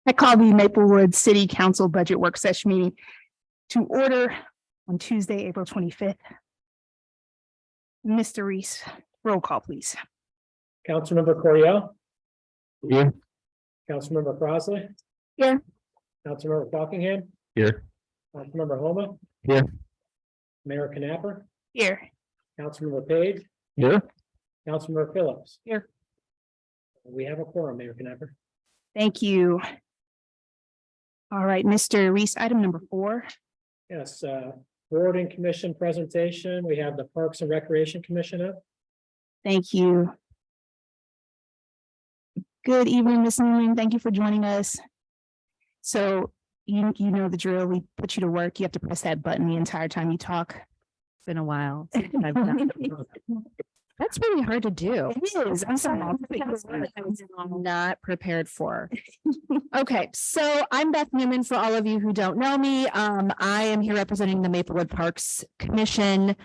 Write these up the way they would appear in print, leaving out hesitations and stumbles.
I call the Maplewood City Council Budget Work Session meeting to order on Tuesday, April 25th. Mr. Reese, roll call, please. Councilmember Coriel. Here. Councilmember Crossley. Here. Councilmember Buckingham. Here. Councilmember Homa. Here. Mayor Knapper. Here. Councilmember Page. Here. Councilmember Phillips. Here. We have a quorum, Mayor Knapper. Thank you. All right, Mr. Reese, item number 4. Yes, board and commission presentation. We have the Parks and Recreation Commission up. Thank you. Good evening, Ms. Newman. Thank you for joining us. So you know the drill. We put you to work. You have to press that button the entire time you talk. It's been a while. since I've done it. That's really hard to do. It is. I'm sorry. I'm not prepared for. Okay, so I'm Beth Newman. For all of you who don't know me, I am here representing the Maplewood Parks Commission.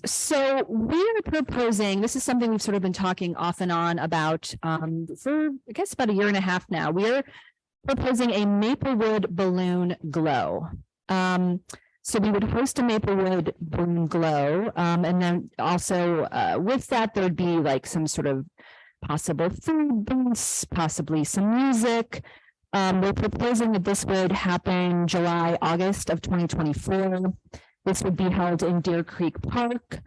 So we're proposing, this is something we've sort of been talking off and on about for I guess about a year and a half now. We're proposing a Maplewood Balloon Glow. So we would host a Maplewood Balloon Glow, and then also with that, there would be like some sort of possible food booths, possibly some music. We're proposing that this would happen July, August of 2024. This would be held in Deer Creek Park.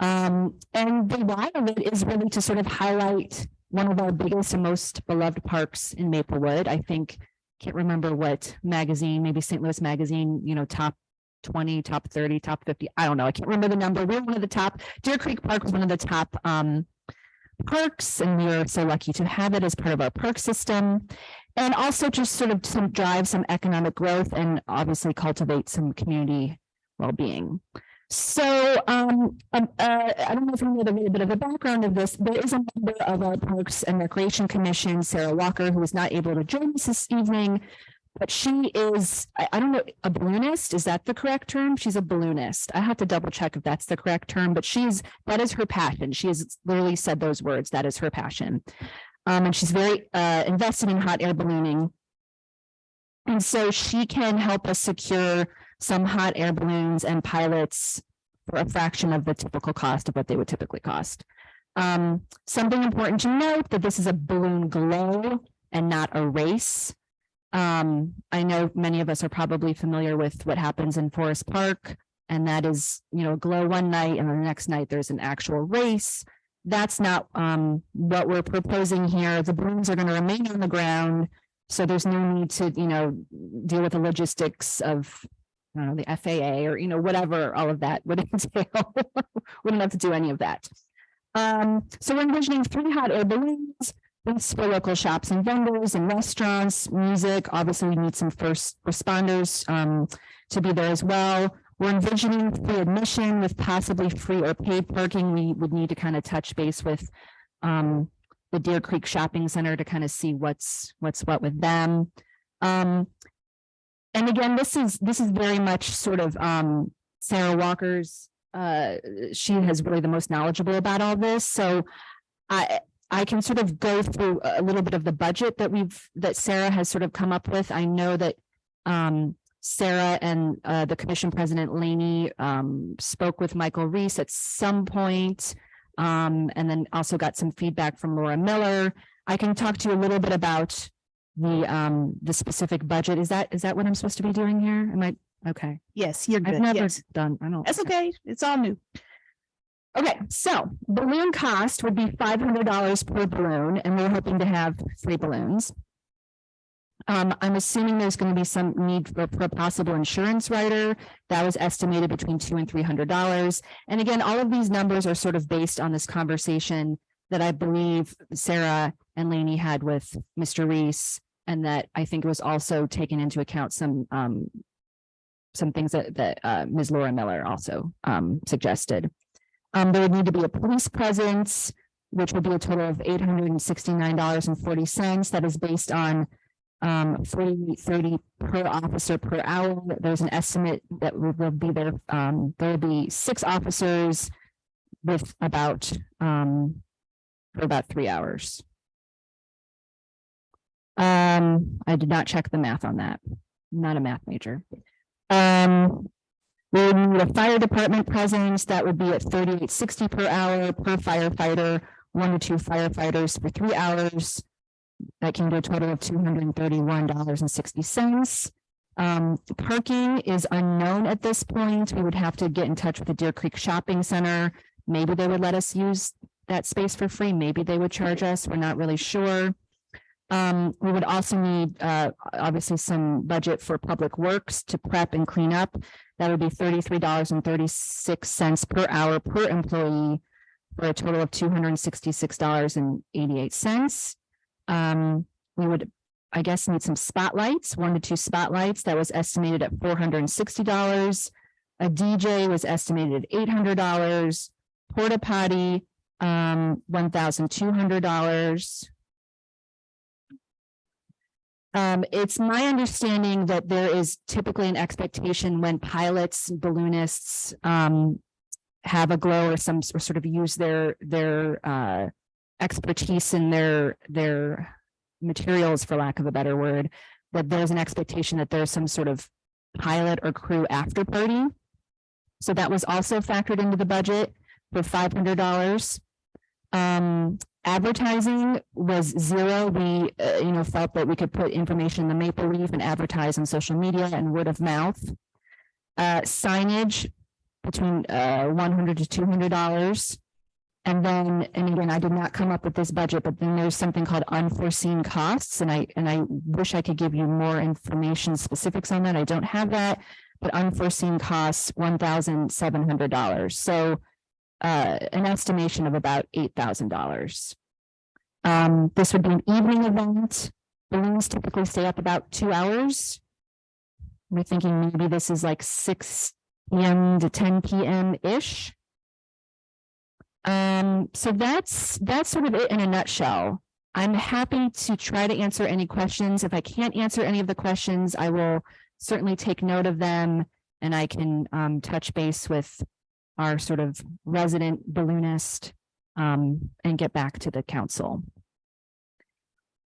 And the why of it is really to sort of highlight one of our biggest and most beloved parks in Maplewood. I think, can't remember what magazine, maybe St. Louis Magazine, top 20, top 30, top 50. I don't know. I can't remember the number. We're one of the top. Deer Creek Park was one of the top parks, and we are so lucky to have it as part of our park system. And also just sort of to drive some economic growth and obviously cultivate some community well-being. So I don't know if you know a little bit of the background of this. There is a member of our Parks and Recreation Commission, Sarah Walker, who is not able to join us this evening. But she is, I don't know, a balloonist. Is that the correct term? She's a balloonist. I have to double check if that's the correct term, but that is her passion. She has literally said those words. That is her passion. And she's very invested in hot air ballooning. And so she can help us secure some hot air balloons and pilots for a fraction of the typical cost of what they would typically cost. Something important to note that this is a balloon glow and not a race. I know many of us are probably familiar with what happens in Forest Park, and that is, glow one night and the next night there's an actual race. That's not what we're proposing here. The balloons are going to remain on the ground, so there's no need to, deal with the logistics of, the FAA or, whatever all of that would entail. Wouldn't have to do any of that. So we're envisioning 3 hot air balloons. It's for local shops and vendors and restaurants, music. Obviously, we need some first responders to be there as well. We're envisioning free admission with possibly free or paid parking. We would need to kind of touch base with the Deer Creek Shopping Center to kind of see what's what with them. And again, this is very much sort of Sarah Walker's. She has really the most knowledgeable about all this. So I can sort of go through a little bit of the budget that Sarah has sort of come up with. I know that Sarah and the commission president Laney spoke with Michael Reese at some point, and then also got some feedback from Laura Miller. I can talk to you a little bit about the specific budget. Is that what I'm supposed to be doing here? Am I okay? Yes, you're good. I've never Yes. done. I don't. That's okay. It's all new. Okay, so balloon cost would be $500 per balloon, and we're hoping to have 3 balloons. I'm assuming there's going to be some need for a possible insurance rider. That was estimated between $200 and $300. And again, all of these numbers are sort of based on this conversation that I believe Sarah and Laney had with Mr. Reese, and that I think it was also taken into account some things that Ms. Laura Miller also suggested. There would need to be a police presence, which would be a total of $869.40. That is based on 30 per officer per hour. There's an estimate that will be there. There will be 6 officers with for about 3 hours. I did not check the math on that. I'm not a math major. We would need a fire department presence that would be at $38.60 per hour per firefighter, 1 to 2 firefighters for 3 hours. That came to a total of $231.60. Parking is unknown at this point. We would have to get in touch with the Deer Creek Shopping Center. Maybe they would let us use that space for free. Maybe they would charge us. We're not really sure. We would also need obviously some budget for public works to prep and clean up. That would be $33.36 per hour per employee for a total of $266.88. We would, I guess, need some spotlights, 1 to 2 spotlights. That was estimated at $460. A DJ was estimated at $800. Porta potty, $1,200. It's my understanding that there is typically an expectation when pilots, balloonists, have a glow or some sort of use their expertise in their materials, for lack of a better word, that there's an expectation that there's some sort of pilot or crew after party. So that was also factored into the budget for $500. Advertising was $0. We, felt that we could put information in the Maple Leaf and advertise on social media and word of mouth. Signage between $100 to $200. And again, I did not come up with this budget, but then there's something called unforeseen costs. And I wish I could give you more information specifics on that. I don't have that, but unforeseen costs, $1,700. So an estimation of about $8,000. This would be an evening event. Balloons typically stay up about 2 hours. We're thinking maybe this is like 6 p.m. to 10 p.m. ish. So that's sort of it in a nutshell. I'm happy to try to answer any questions. If I can't answer any of the questions, I will certainly take note of them, and I can touch base with our sort of resident balloonist and get back to the council.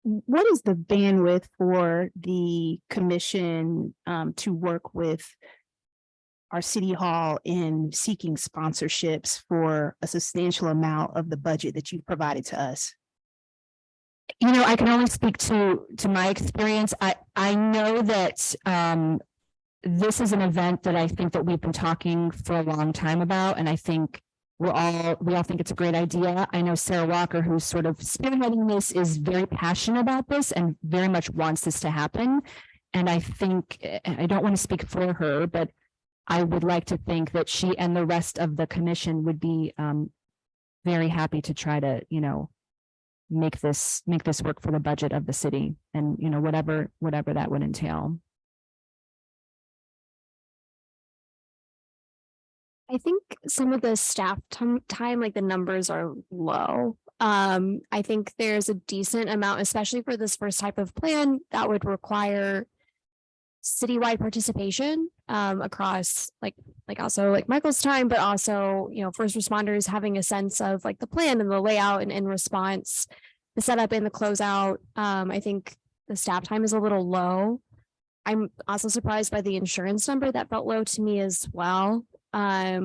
What is the bandwidth for the commission to work with our city hall in seeking sponsorships for a substantial amount of the budget that you've provided to us? I can only speak to my experience. I know that this is an event that I think that we've been talking for a long time about, and I think we all think it's a great idea. I know Sarah Walker, who's sort of spearheading this, is very passionate about this and very much wants this to happen. And I think, I don't want to speak for her, but I would like to think that she and the rest of the commission would be very happy to try to, make this work for the budget of the city, and whatever that would entail. I think some of the staff time, like the numbers are low. I think there's a decent amount, especially for this first type of plan, that would require citywide participation across like also like Michael's time, but also, first responders having a sense of like the plan and the layout and in response, the setup and the closeout. I think the staff time is a little low. I'm also surprised by the insurance number. That felt low to me as well. I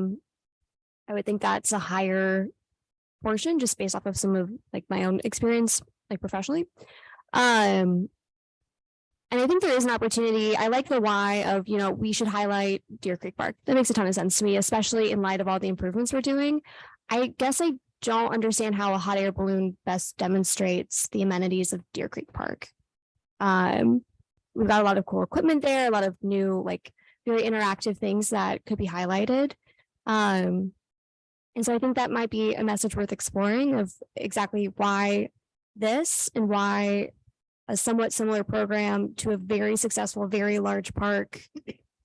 would think that's a higher portion just based off of some of like my own experience, like professionally. And I think there is an opportunity. I like the why of, we should highlight Deer Creek Park. That makes a ton of sense to me, especially in light of all the improvements we're doing. I guess I don't understand how a hot air balloon best demonstrates the amenities of Deer Creek Park. We've got a lot of cool equipment there, a lot of new, like very interactive things that could be highlighted. And so I think that might be a message worth exploring of exactly why this and why a somewhat similar program to a very successful, very large park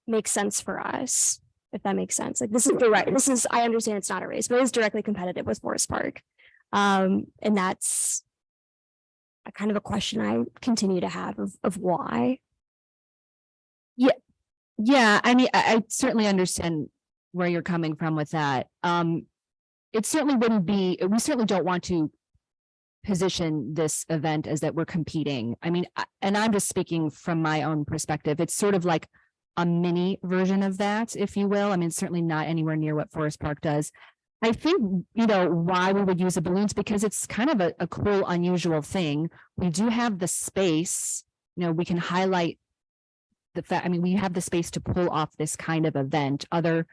makes sense for us, if that makes sense. Like this is, I understand it's not a race, but it's directly competitive with Forest Park. And that's a kind of a question I continue to have of why. Yeah, I mean, I certainly understand where you're coming from with that. It certainly wouldn't be, we certainly don't want to position this event as that we're competing. I mean, and I'm just speaking from my own perspective. It's sort of like a mini version of that, if you will. I mean, certainly not anywhere near what Forest Park does. I think, why we would use the balloons, because it's kind of a cool, unusual thing. We do have the space, we can highlight the fact, I mean, we have the space to pull off this kind of event. Other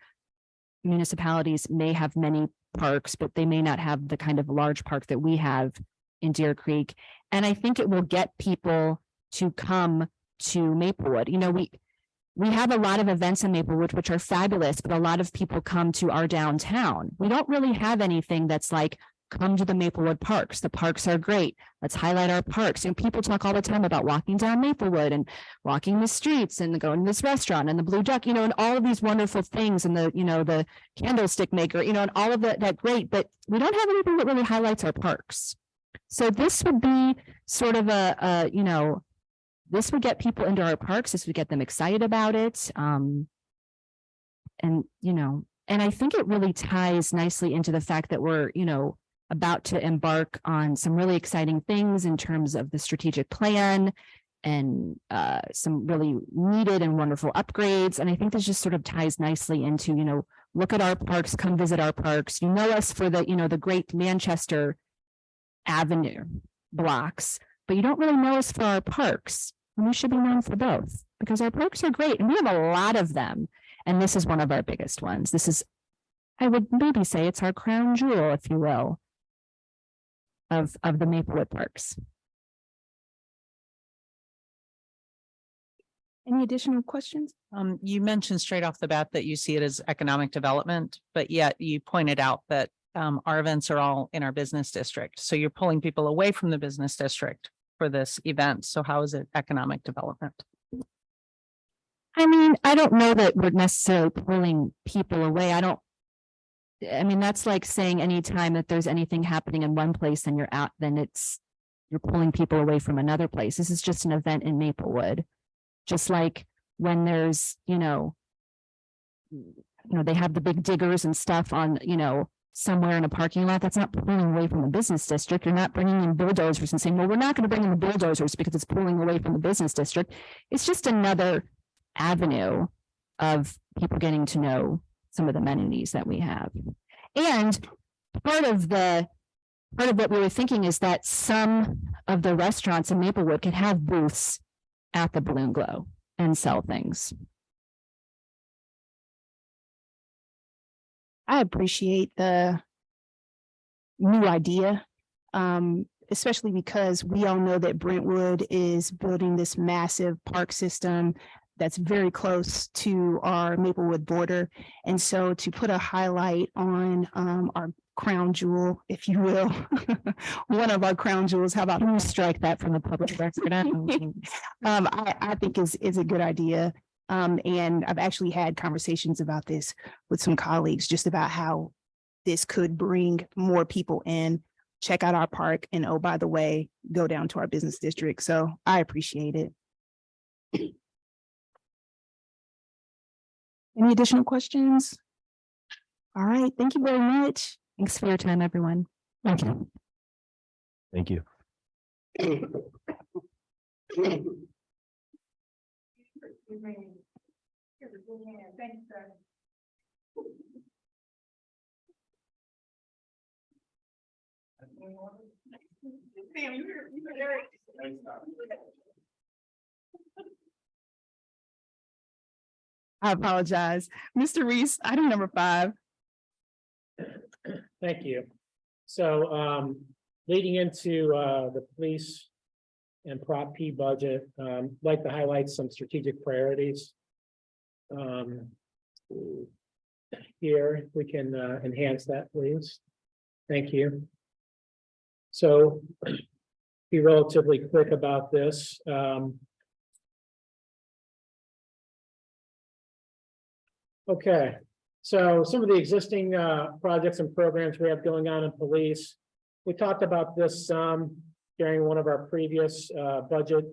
municipalities may have many parks, but they may not have the kind of large park that we have in Deer Creek. And I think it will get people to come to Maplewood. We have a lot of events in Maplewood, which are fabulous, but a lot of people come to our downtown. We don't really have anything that's like, come to the Maplewood parks. The parks are great. Let's highlight our parks. And people talk all the time about walking down Maplewood and walking the streets and going to this restaurant and the Blue Duck, and all of these wonderful things, and the candlestick maker, and all of that great, but we don't have anything that really highlights our parks. So this would be sort of this would get people into our parks. This would get them excited about it. And I think it really ties nicely into the fact that we're, about to embark on some really exciting things in terms of the strategic plan and some really needed and wonderful upgrades. And I think this just sort of ties nicely into, look at our parks, come visit our parks. You know us for the great Manchester Avenue blocks, but you don't really know us for our parks. And we should be known for both, because our parks are great and we have a lot of them. And this is one of our biggest ones. This is, I would maybe say it's our crown jewel, if you will, of the Maplewood parks. Any additional questions? You mentioned straight off the bat that you see it as economic development, but yet you pointed out that our events are all in our business district. So you're pulling people away from the business district for this event. So how is it economic development? I mean, I don't know that we're necessarily pulling people away. That's like saying anytime that there's anything happening in one place, then you're pulling people away from another place. This is just an event in Maplewood. Just like when there's, they have the big diggers and stuff on, somewhere in a parking lot. That's not pulling away from the business district. You're not bringing in bulldozers and saying, well, we're not going to bring in the bulldozers because it's pulling away from the business district. It's just another avenue of people getting to know some of the amenities that we have. And part of what we were thinking is that some of the restaurants in Maplewood could have booths at the Balloon Glow and sell things. I appreciate the new idea, especially because we all know that Brentwood is building this massive park system that's very close to our Maplewood border. And so to put a highlight on our crown jewel, if you will, one of our crown jewels, how about we strike that from the public record? I think is a good idea. And I've actually had conversations about this with some colleagues, just about how this could bring more people in, check out our park, and oh, by the way, go down to our business district. So I appreciate it. Any additional questions? All right, thank you very much. Thanks for your time, everyone. Thank you. Thank you. I apologize. Mr. Reese, item number 5. Thank you. So leading into the police and Prop P budget, I'd like to highlight some strategic priorities. Here, if we can enhance that, please. Thank you. So be relatively quick about this. Okay, so some of the existing projects and programs we have going on in police. We talked about this during one of our previous budget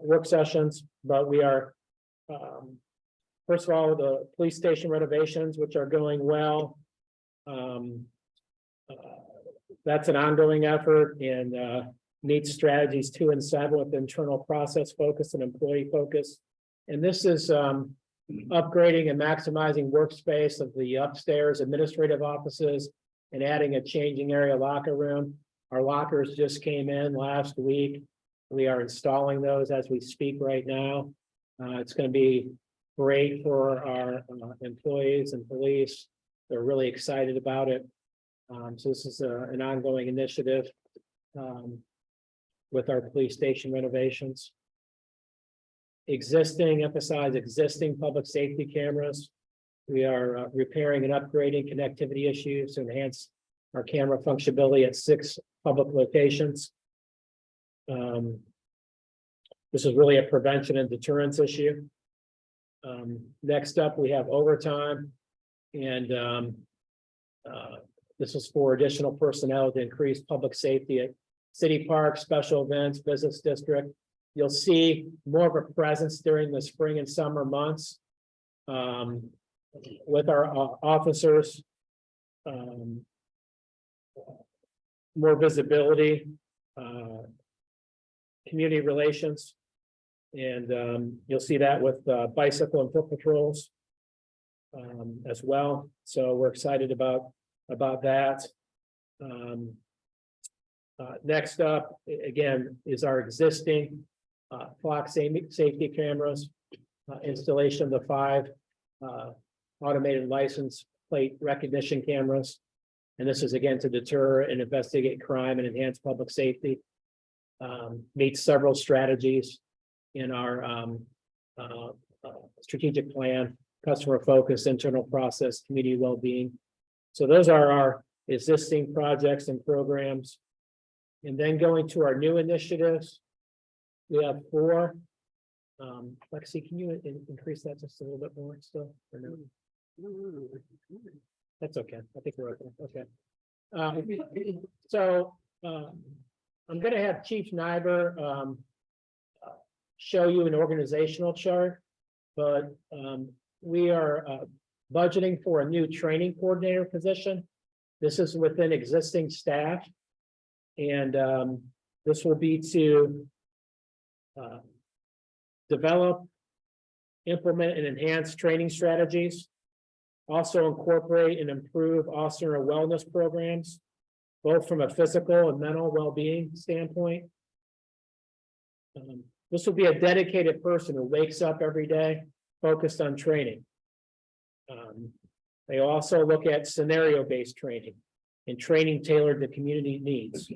work sessions, but we are first of all, the police station renovations, which are going well. That's an ongoing effort and meets strategies 2 and 7 with internal process focus and employee focus. And this is upgrading and maximizing workspace of the upstairs administrative offices and adding a changing area locker room. Our lockers just came in last week. We are installing those as we speak right now. It's going to be great for our employees and police. They're really excited about it. So this is an ongoing initiative with our police station renovations. Emphasize existing public safety cameras. We are repairing and upgrading connectivity issues to enhance our camera functionality at 6 public locations. This is really a prevention and deterrence issue. Next up, we have overtime, and this is for additional personnel to increase public safety at city parks, special events, business district. You'll see more of a presence during the spring and summer months with our officers. More visibility, community relations. And you'll see that with bicycle and foot patrols as well. So we're excited about that. Next up, again, is our existing flock safety cameras, installation of the 5 automated license plate recognition cameras. And this is again to deter and investigate crime and enhance public safety. Meets several strategies in our strategic plan, customer focus, internal process, community well-being. So those are our existing projects and programs. And then going to our new initiatives, we have 4. Lexi, can you increase that just a little bit more still? Or no? That's okay. I think we're okay. So I'm going to have Chief Nyber show you an organizational chart, but we are budgeting for a new training coordinator position. This is within existing staff, and this will be to develop, implement, and enhance training strategies. Also incorporate and improve officer wellness programs, both from a physical and mental well-being standpoint. This will be a dedicated person who wakes up every day focused on training. They also look at scenario-based training and training tailored to community needs.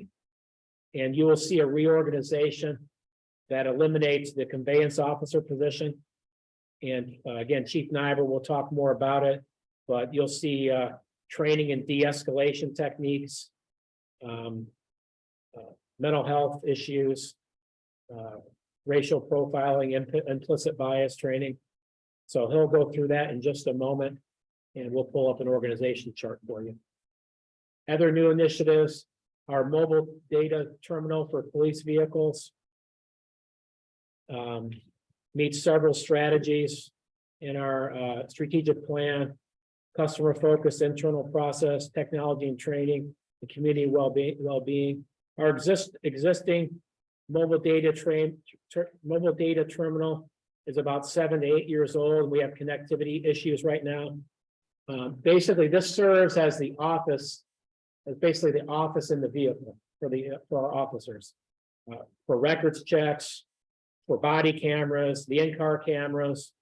And you will see a reorganization that eliminates the conveyance officer position. And again, Chief Nyber will talk more about it, but you'll see training and de-escalation techniques, mental health issues, racial profiling, implicit bias training. So he'll go through that in just a moment, and we'll pull up an organization chart for you. Other new initiatives, our mobile data terminal for police vehicles meets several strategies in our strategic plan, customer focused, internal process, technology and training, and community well-being. Our existing mobile data terminal is about 7 to 8 years old. We have connectivity issues right now. Basically, this serves as the office, as basically the office in the vehicle for our officers, for records checks, for body cameras, the in-car cameras,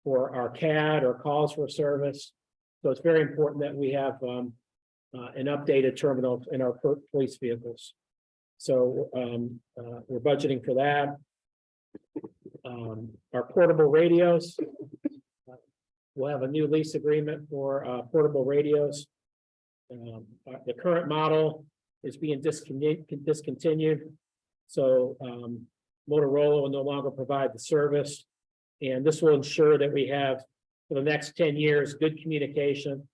for our CAD or calls for service. So it's very important that we have an updated terminal in our police vehicles. So we're budgeting for that. Our portable radios. We'll have a new lease agreement for portable radios. The current model is being discontinued. So Motorola will no longer provide the service. And this will ensure that we have, for the next 10 years, good communication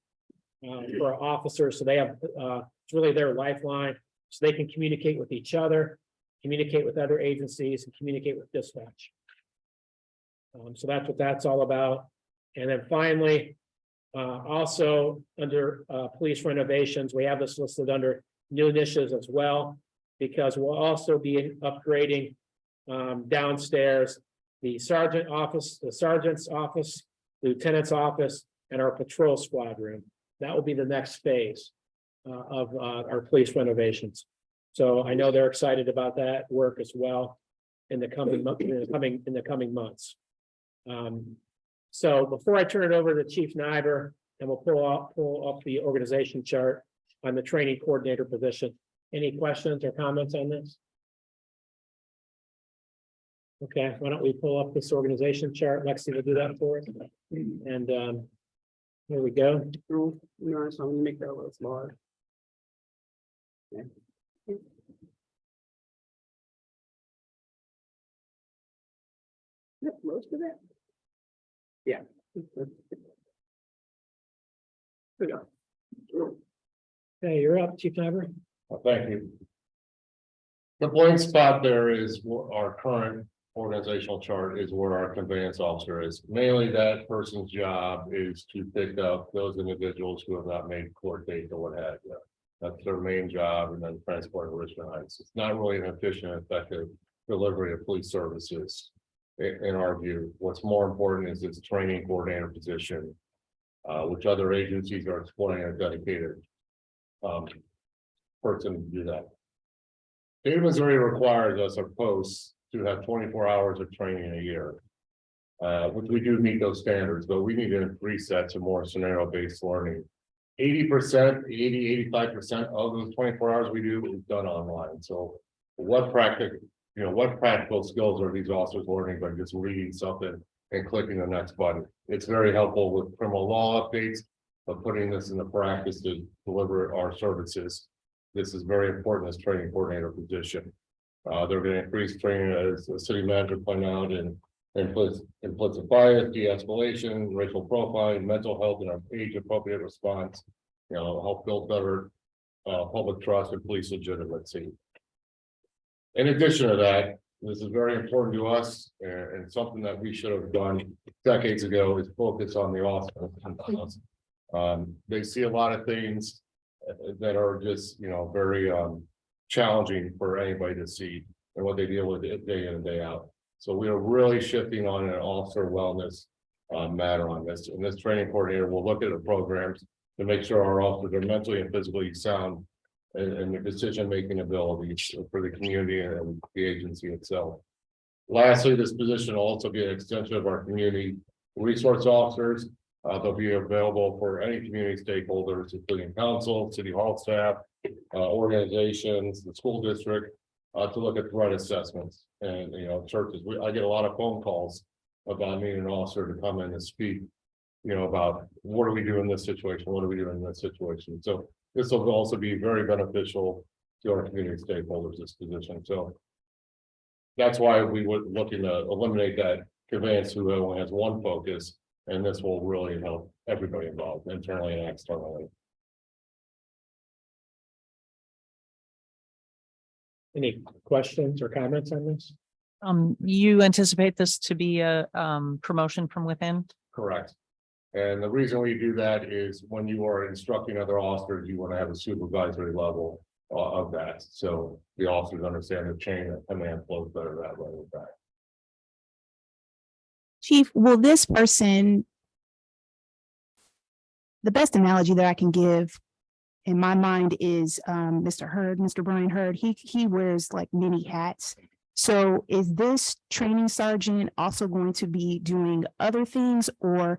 for our officers. So they have, it's really their lifeline. So they can communicate with each other, communicate with other agencies, and communicate with dispatch. So that's what that's all about. And then finally, also under police renovations, we have this listed under new initiatives as well, because we'll also be upgrading downstairs, the sergeant's office, lieutenant's office, and our patrol squad room. That will be the next phase of our police renovations. So I know they're excited about that work as well in the coming months. So before I turn it over to Chief Nyber, and we'll pull up the organization chart on the training coordinator position. Any questions or comments on this? Okay, why don't we pull up this organization chart? Lexi will do that for us. And here we go. No, so I'm gonna make that a little smaller. Yep, most of that. Yeah. There we go. Okay, you're up, Chief Nyber. Thank you. The blank spot there is what our current organizational chart is where our conveyance officer is. Mainly that person's job is to pick up those individuals who have not made court date or what have you. That's their main job, and then transport to Richmond Heights. It's not really an efficient, effective delivery of police services. In our view, what's more important is this training coordinator position, which other agencies are exploring a dedicated person to do that. State of Missouri requires us, our posts, to have 24 hours of training a year. Which we do meet those standards, but we need to increase that to more scenario-based learning. 80%, 85% of those 24 hours we do is done online. So what practical skills are these officers learning by just reading something and clicking the next button? It's very helpful with criminal law updates, but putting this into practice to deliver our services. This is very important as training coordinator position. They're going to increase training, as the city manager pointed out, in implicit bias, de-escalation, racial profiling, mental health, and our age-appropriate response. Help build better public trust and police legitimacy. In addition to that, this is very important to us, and something that we should have done decades ago is focus on the officers. They see a lot of things that are just, very challenging for anybody to see, and what they deal with day in and day out. So we are really shifting on an officer wellness matter on this. And this training coordinator will look at the programs to make sure our officers are mentally and physically sound and the decision-making abilities for the community and the agency itself. Lastly, this position will also be an extension of our community resource officers. They'll be available for any community stakeholders, including council, city hall staff, organizations, the school district, to look at threat assessments and, churches. I get a lot of phone calls about needing an officer to come in and speak, about what do we do in this situation? What do we do in this situation? So this will also be very beneficial to our community stakeholders, this position. So that's why we would looking to eliminate that conveyance who only has one focus, and this will really help everybody involved, internally and externally. Any questions or comments on this? You anticipate this to be a promotion from within? Correct. And the reason we do that is when you are instructing other officers, you want to have a supervisory level of that. So the officers understand the chain of command flows better that way with that. Chief, will this person, the best analogy that I can give in my mind is Mr. Brian Hurd. He wears like many hats. So is this training sergeant also going to be doing other things, or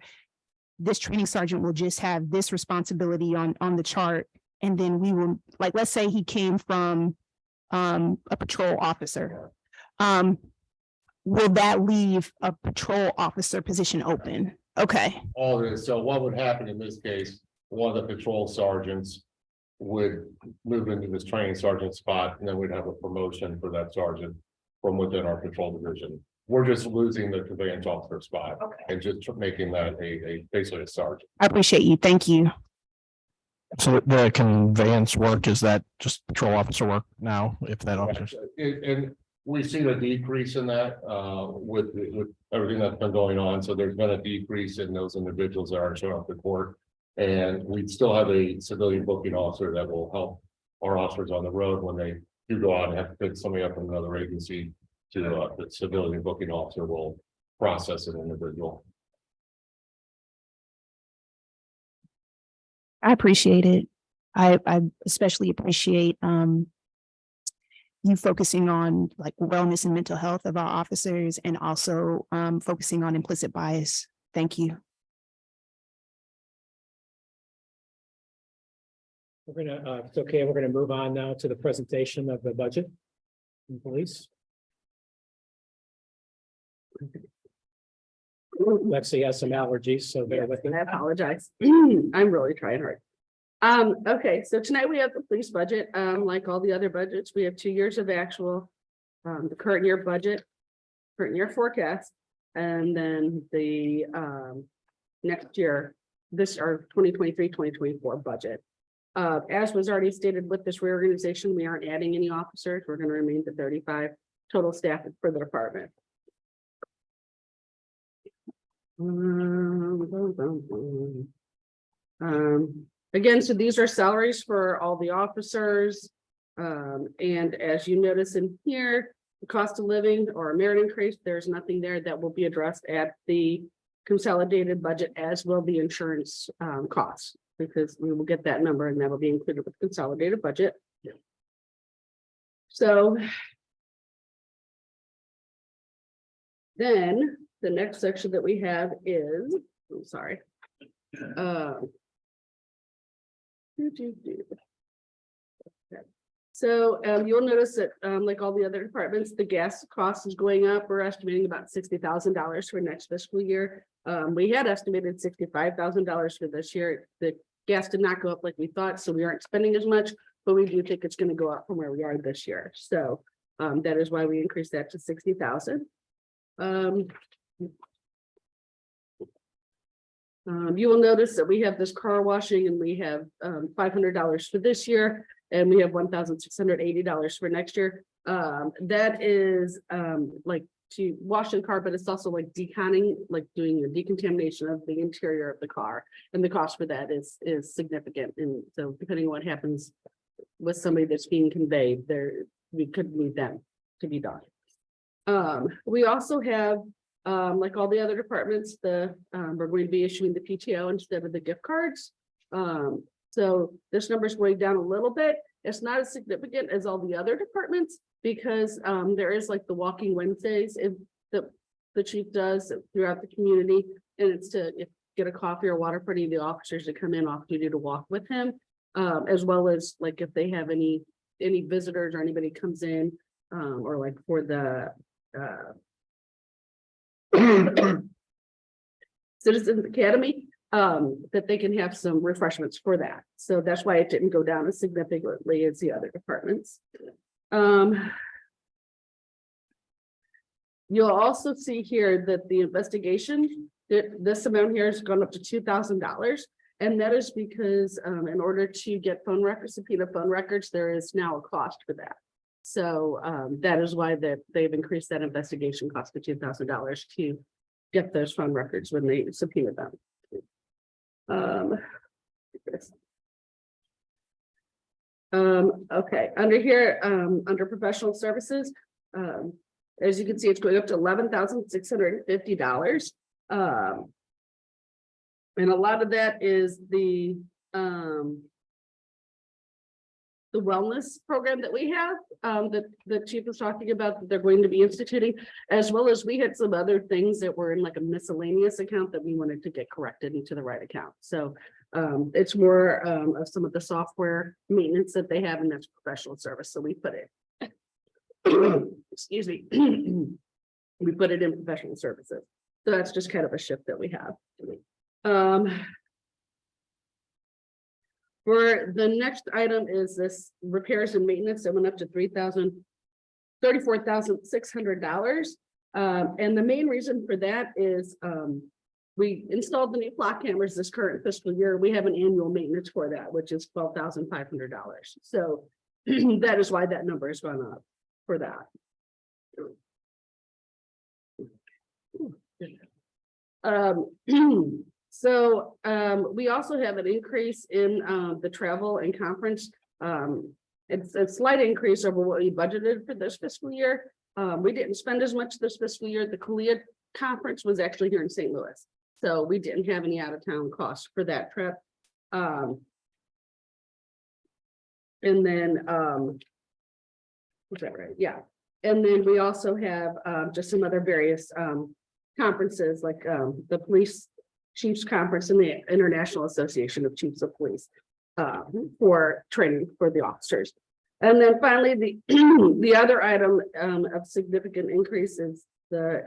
this training sergeant will just have this responsibility on the chart? And then we will, like, let's say he came from a patrol officer. Will that leave a patrol officer position open? Okay. All of this. So what would happen in this case, one of the patrol sergeants would move into this training sergeant spot, and then we'd have a promotion for that sergeant from within our patrol division. We're just losing the conveyance officer spot and just making that a basically a sergeant. I appreciate you. Thank you. So the conveyance work, is that just patrol officer work now, if that officers? And we've seen a decrease in that with everything that's been going on. So there's been a decrease in those individuals that are showing up to court. And we still have a civilian booking officer that will help our officers on the road when they do go out and have to pick somebody up from another agency to the civilian booking officer will process an individual. I appreciate it. I especially appreciate you focusing on like wellness and mental health of our officers and also focusing on implicit bias. Thank you. We're gonna, it's okay, we're gonna move on now to the presentation of the budget. from Police. Lexi has some allergies, so bear with me. I apologize. I'm really trying hard. Okay, so tonight we have the police budget. Like all the other budgets, we have 2 years of actual. The current year budget, current year forecast, and then the next year, this our 2023-2024 budget. As was already stated with this reorganization, we aren't adding any officers. We're going to remain the 35 total staff for the department. Again, so these are salaries for all the officers. And as you notice in here, the cost of living or merit increase, there's nothing there that will be addressed at the consolidated budget, as will the insurance costs, because we will get that number and that will be included with consolidated budget. So then the next section that we have is, I'm sorry. So you'll notice that like all the other departments, the gas cost is going up. We're estimating about $60,000 for next fiscal year. We had estimated $65,000 for this year. The gas did not go up like we thought, so we aren't spending as much, but we do think it's going to go up from where we are this year. So that is why we increased that to 60,000. You will notice that we have this car washing and we have $500 for this year, and we have $1,680 for next year. That is like to wash the car, but it's also like deconning, like doing a decontamination of the interior of the car. And the cost for that is significant. And so depending on what happens with somebody that's being conveyed there, we could need them to be done. We also have like all the other departments, we're going to be issuing the PTO instead of the gift cards. So this number is going down a little bit. It's not as significant as all the other departments because there is like the walking Wednesdays the chief does throughout the community, and it's to get a coffee or water for any of the officers to come in off duty to walk with him, as well as like if they have any visitors or anybody comes in, or like for the Citizens Academy, that they can have some refreshments for that. So that's why it didn't go down as significantly as the other departments. You'll also see here that the investigation, this amount here has gone up to $2,000. And that is because in order to get phone records, subpoena phone records, there is now a cost for that. So that is why they've increased that investigation cost to $2,000 to get those phone records when they subpoena them. Okay, under here, under professional services, as you can see, it's going up to $11,650. And a lot of that is the wellness program that we have, that the chief was talking about, that they're going to be instituting, as well as we had some other things that were in like a miscellaneous account that we wanted to get corrected into the right account. So it's more of some of the software maintenance that they have, and that's professional service. So we put it, excuse me, we put it in professional services. So that's just kind of a shift that we have. For the next item is this repairs and maintenance that went up to $34,600. And the main reason for that is we installed the new flock cameras this current fiscal year. We have an annual maintenance for that, which is $12,500. So that is why that number has gone up for that. So we also have an increase in the travel and conference It's a slight increase over what we budgeted for this fiscal year. We didn't spend as much this fiscal year. The CALIA conference was actually here in St. Louis. So we didn't have any out of town costs for that trip. And then, was that right? Yeah. And then we also have just some other various conferences like the Police Chiefs Conference and the International Association of Chiefs of Police for training for the officers. And then finally, the other item of significant increase is the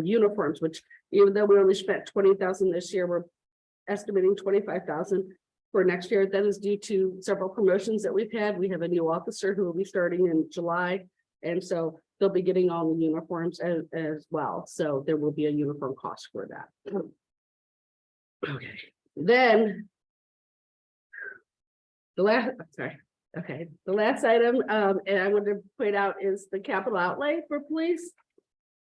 uniforms, which even though we only spent 20,000 this year, we're estimating 25,000 for next year. That is due to several promotions that we've had. We have a new officer who will be starting in July. And so they'll be getting all the uniforms as well. So there will be a uniform cost for that. Okay, then the last, sorry. Okay, the last item, and I want to point out is the capital outlay for police.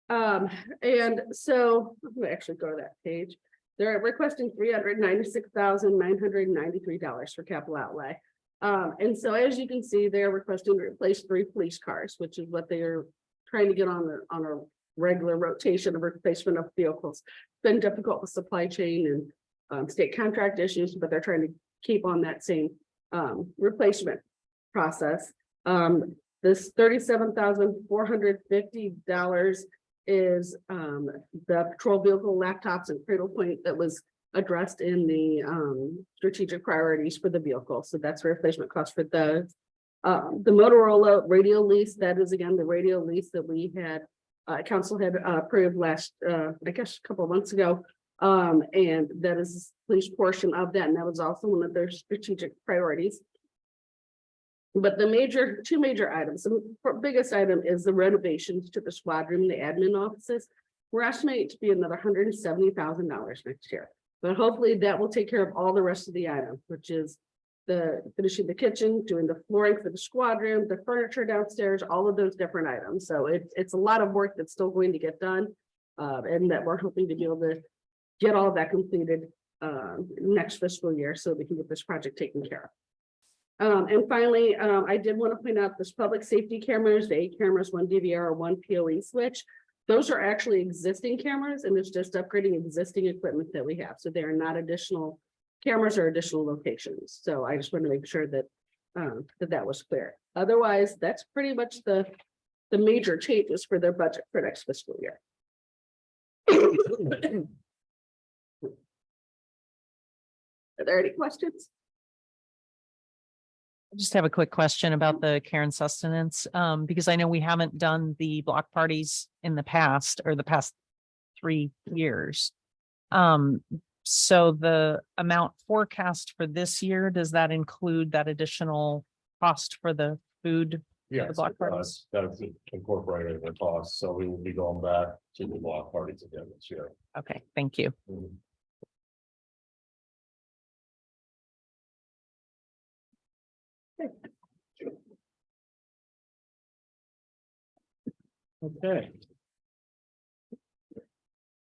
And so I'm gonna actually go to that page. They're requesting $396,993 for capital outlay. And so as you can see, they're requesting to replace 3 police cars, which is what they are trying to get on a regular rotation of replacement of vehicles. It's been difficult with supply chain and state contract issues, but they're trying to keep on that same replacement process. This $37,450 is the patrol vehicle laptops and Cradle Point that was addressed in the strategic priorities for the vehicle. So that's a replacement cost for the Motorola radio lease. That is again the radio lease that we had council had approved last I guess a couple of months ago. And that is the police portion of that, and that was also one of their strategic priorities. But the two major items, the biggest item is the renovations to the squad room, the admin offices. We're estimating to be another $170,000 next year. But hopefully that will take care of all the rest of the items, which is the finishing the kitchen, doing the flooring for the squad room, the furniture downstairs, all of those different items. So it's a lot of work that's still going to get done. And that we're hoping to be able to get all of that completed next fiscal year so we can get this project taken care of. And finally, I did want to point out this public safety cameras, the 8 cameras, 1 DVR, 1 PoE switch. Those are actually existing cameras, and it's just upgrading existing equipment that we have. So they are not additional cameras or additional locations. So I just want to make sure that that was clear. Otherwise, that's pretty much the major changes for their budget for next fiscal year. Are there any questions? I just have a quick question about the care and sustenance, because I know we haven't done the block parties in the past or the past 3 years. So the amount forecast for this year, does that include that additional cost for the food? Yes, block it parties? does. That's incorporated in the cost, so we will be going back to the block parties again this year. Okay, thank you. Okay.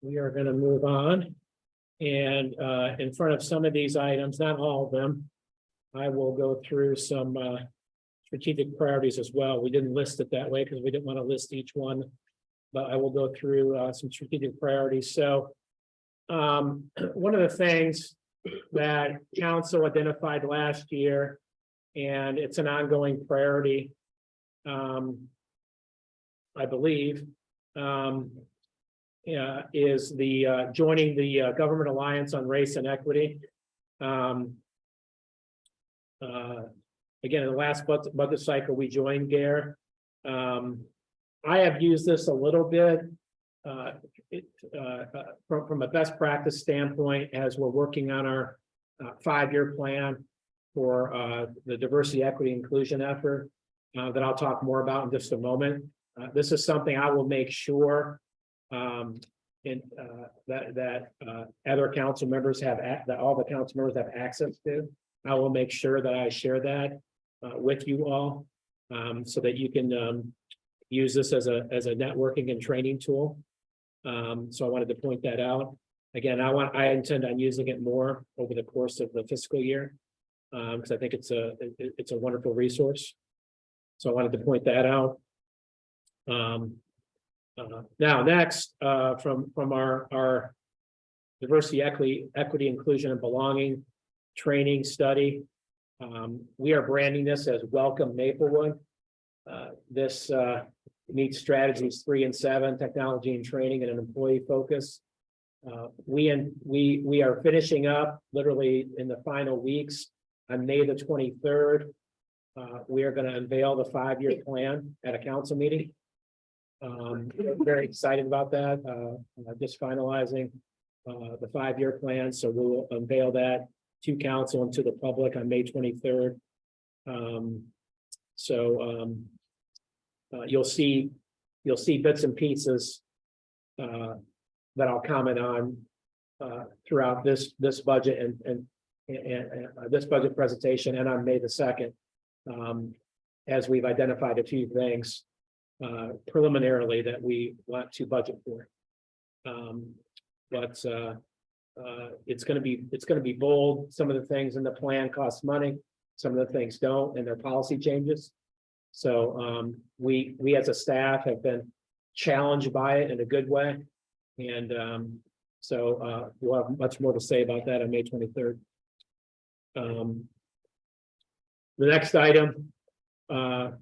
We are going to move on. And in front of some of these items, not all of them, I will go through some strategic priorities as well. We didn't list it that way because we didn't want to list each one, but I will go through some strategic priorities. So one of the things that council identified last year, and it's an ongoing priority, I believe, is the joining the Government Alliance on Race and Equity. Again, in the last budget cycle, we joined GARE. I have used this a little bit from a best practice standpoint as we're working on our 5-year plan for the diversity, equity, inclusion effort that I'll talk more about in just a moment. This is something I will make sure that other council members have, that all the council members have access to. I will make sure that I share that with you all so that you can use this as a networking and training tool. So I wanted to point that out. Again, I intend on using it more over the course of the fiscal year because I think it's a wonderful resource. So I wanted to point that out. Now, next, from our diversity, equity, inclusion, and belonging training study. We are branding this as Welcome Maplewood. This meets strategies 3 and 7, technology and training, and an employee focus. We are finishing up literally in the final weeks on May the 23rd. We are going to unveil the 5-year plan at a council meeting. Very excited about that. Just finalizing the 5-year plan, so we'll unveil that to council and to the public on May 23rd. You'll see bits and pieces that I'll comment on throughout this budget and this budget presentation, and on May the 2nd, as we've identified a few things preliminarily that we want to budget for. It's going to be bold. Some of the things in the plan cost money, some of the things don't, and they're policy changes. So we as a staff have been challenged by it in a good way. And we'll have much more to say about that on May 23rd. The next item,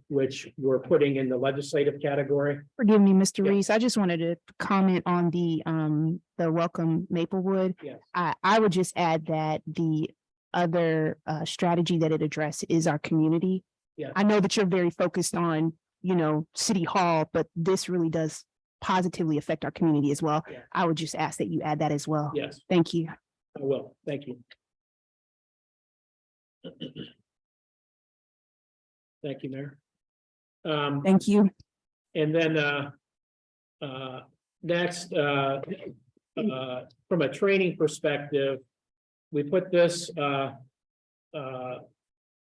which we're putting in the legislative category. Forgive me, Mr. Yeah. Reese. I just wanted to comment on the Welcome Maplewood. Yes. I would just add that the other strategy that it addressed is our community. Yeah. I know that you're very focused on, City Hall, but this really does positively affect our community as well. Yeah. I would just ask that you add that as well. Yes, Thank you. I will. Thank you. Thank you, Mayor. Thank you. And then next, from a training perspective, we put this under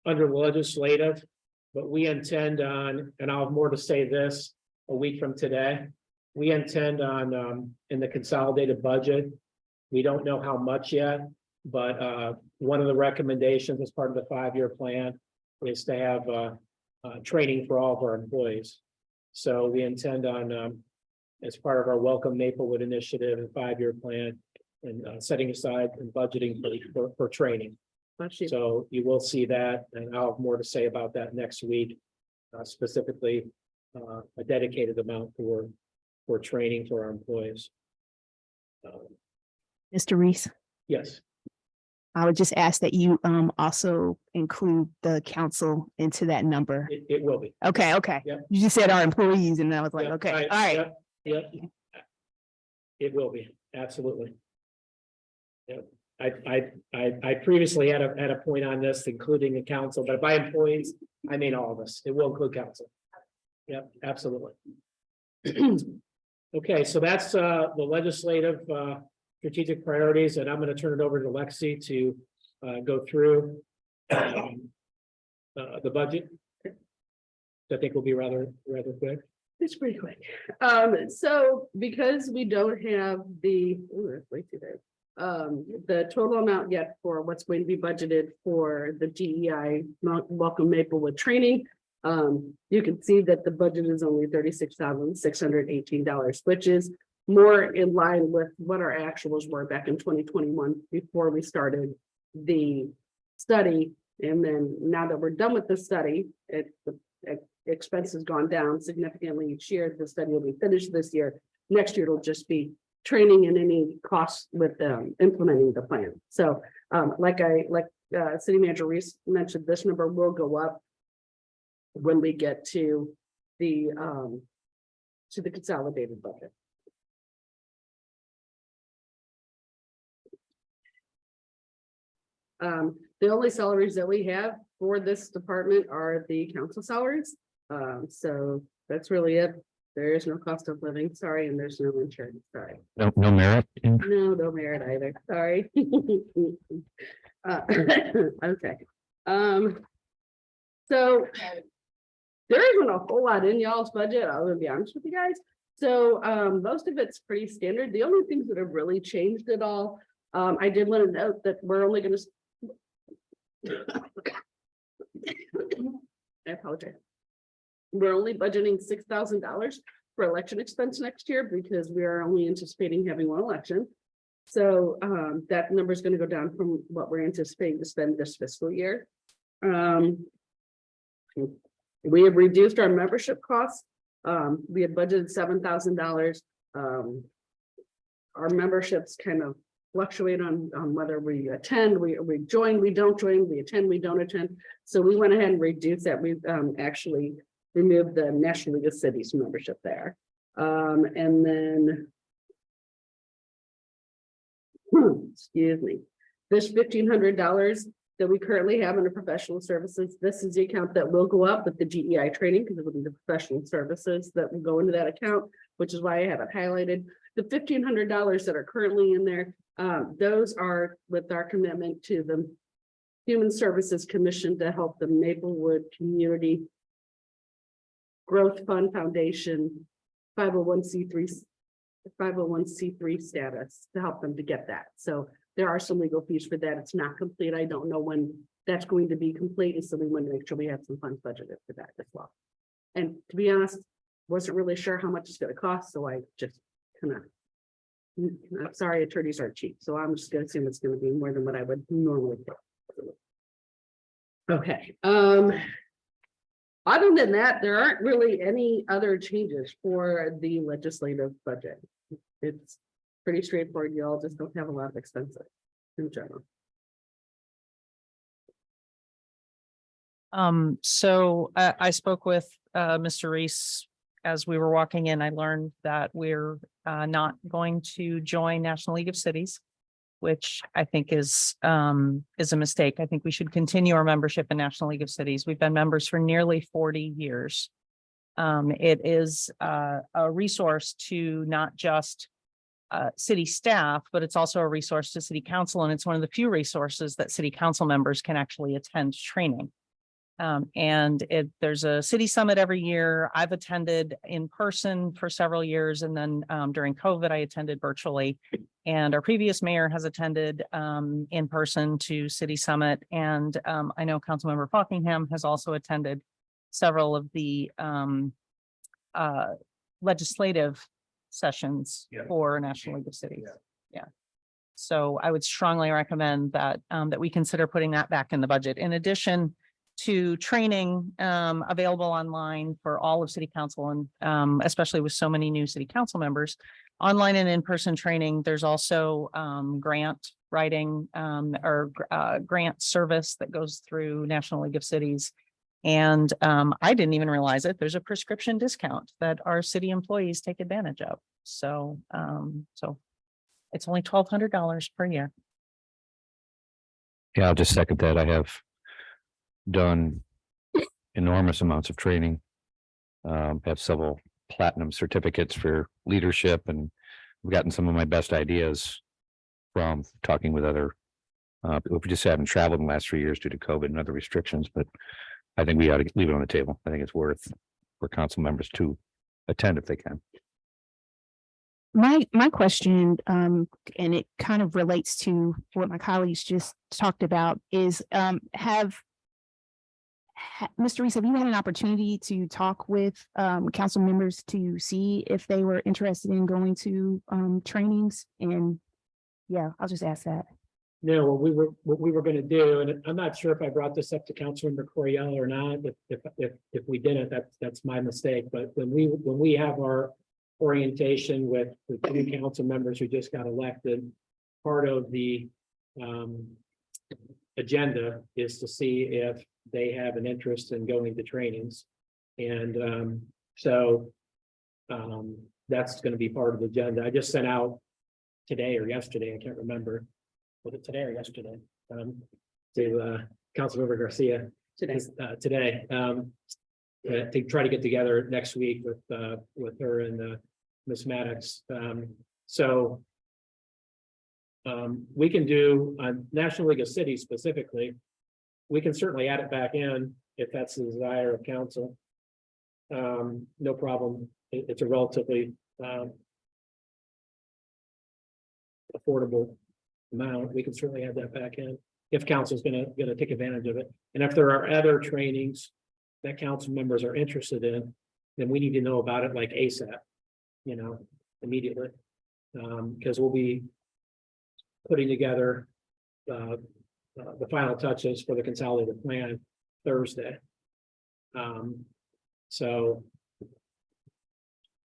legislative, but we intend on, and I'll have more to say this a week from today. We intend on in the consolidated budget. We don't know how much yet, but one of the recommendations as part of the 5-year plan is to have training for all of our employees. So we intend on, as part of our Welcome Maplewood initiative and 5-year plan, and setting aside and budgeting for training. So you will see that, and I'll have more to say about that next week, specifically a dedicated amount for training for our employees. Mr. Reese, Yes, I would just ask that you also include the council into that number. it will be. Okay. Yep. You just said our employees and I was like, Yep, okay, all right. Yep. It will be, absolutely. Yep. I previously had a point on this, including the council, but by employees, I mean all of us. It will include council. Yep, absolutely. Okay, so that's the legislative strategic priorities, and I'm going to turn it over to Lexi to go through the budget. I think will be rather quick. It's pretty quick. So because we don't have the, that's way too big. The total amount yet for what's going to be budgeted for the DEI Welcome Maplewood training. You can see that the budget is only $36,618, which is more in line with what our actuals were back in 2021 before we started the study. And then now that we're done with the study, the expense has gone down significantly each year. The study will be finished this year. Next year, it'll just be training and any costs with implementing the plan. So like City Manager Reese mentioned, this number will go up when we get to the consolidated budget. The only salaries that we have for this department are the council salaries. So that's really it. There is no cost of living, sorry, and there's no insurance, sorry. No merit. No merit either, sorry. Okay. So there isn't a whole lot in y'all's budget, I'm gonna be honest with you guys. So most of it's pretty standard. The only things that have really changed at all, I did want to note that we're only gonna I apologize. We're only budgeting $6,000 for election expense next year because we are only anticipating having one election. So that number is going to go down from what we're anticipating to spend this fiscal year. We have reduced our membership costs. We had budgeted $7,000. Our memberships kind of fluctuate on whether we attend, we join, we don't join, we attend, we don't attend. So we went ahead and reduced that. We've actually removed the National League of Cities membership there. And then excuse me, this $1,500 that we currently have under professional services, this is the account that will go up with the DEI training because it will be the professional services that will go into that account, which is why I have it highlighted. The $1,500 that are currently in there, those are with our commitment to the Human Services Commission to help the Maplewood Community Growth Fund Foundation 501c3 status to help them to get that. So there are some legal fees for that. It's not complete. I don't know when that's going to be complete. And so we want to make sure we have some funds budgeted for that as well. And to be honest, wasn't really sure how much it's going to cost. So I just kind of, I'm sorry, attorneys aren't cheap. So I'm just going to assume it's going to be more than what I would normally pay. Okay. Other than that, there aren't really any other changes for the legislative budget. It's pretty straightforward. You all just don't have a lot of expenses in general. So I spoke with Mr. Reese as we were walking in. I learned that we're not going to join National League of Cities, which I think is a mistake. I think we should continue our membership in National League of Cities. We've been members for nearly 40 years. It is a resource to not just city staff, but it's also a resource to city council. And it's one of the few resources that city council members can actually attend training. There's a city summit every year. I've attended in person for several years. And then during COVID, I attended virtually. And our previous mayor has attended in person to city summit. And I know Councilmember Buckingham has also attended several of the legislative sessions for National League of Cities. Yeah. So I would strongly recommend that that we consider putting that back in the budget. In addition to training available online for all of city council and especially with so many new city council members, online and in-person training. There's also grant writing or grant service that goes through National League of Cities. And I didn't even realize it. There's a prescription discount that our city employees take advantage of. So so it's only $1,200 per year. Yeah, I'll just second that. I have done enormous amounts of training. Have several platinum certificates for leadership, and I've gotten some of my best ideas from talking with other. We just haven't traveled in the last 3 years due to COVID and other restrictions, but I think we ought to leave it on the table. I think it's worth for council members to attend if they can. My question, and it kind of relates to what my colleagues just talked about, is Mr. Reese, have you had an opportunity to talk with council members to see if they were interested in going to trainings? And yeah, I'll just ask that. No, what we were gonna do, and I'm not sure if I brought this up to Councilmember Coriel or not. If we didn't, that's my mistake. But when we have our orientation with the two council members who just got elected, part of the agenda is to see if they have an interest in going to trainings. And so that's going to be part of the agenda. I just sent out today or yesterday, I can't remember. Was it today or yesterday? To Councilmember Garcia today to try to get together next week with her and Ms. Maddox. So we can do on National League of Cities specifically. We can certainly add it back in if that's the desire of council. No problem. It's a relatively affordable amount. We can certainly add that back in if council's gonna take advantage of it. And if there are other trainings that council members are interested in, then we need to know about it like ASAP, immediately. Because we'll be putting together the final touches for the consolidated plan Thursday. So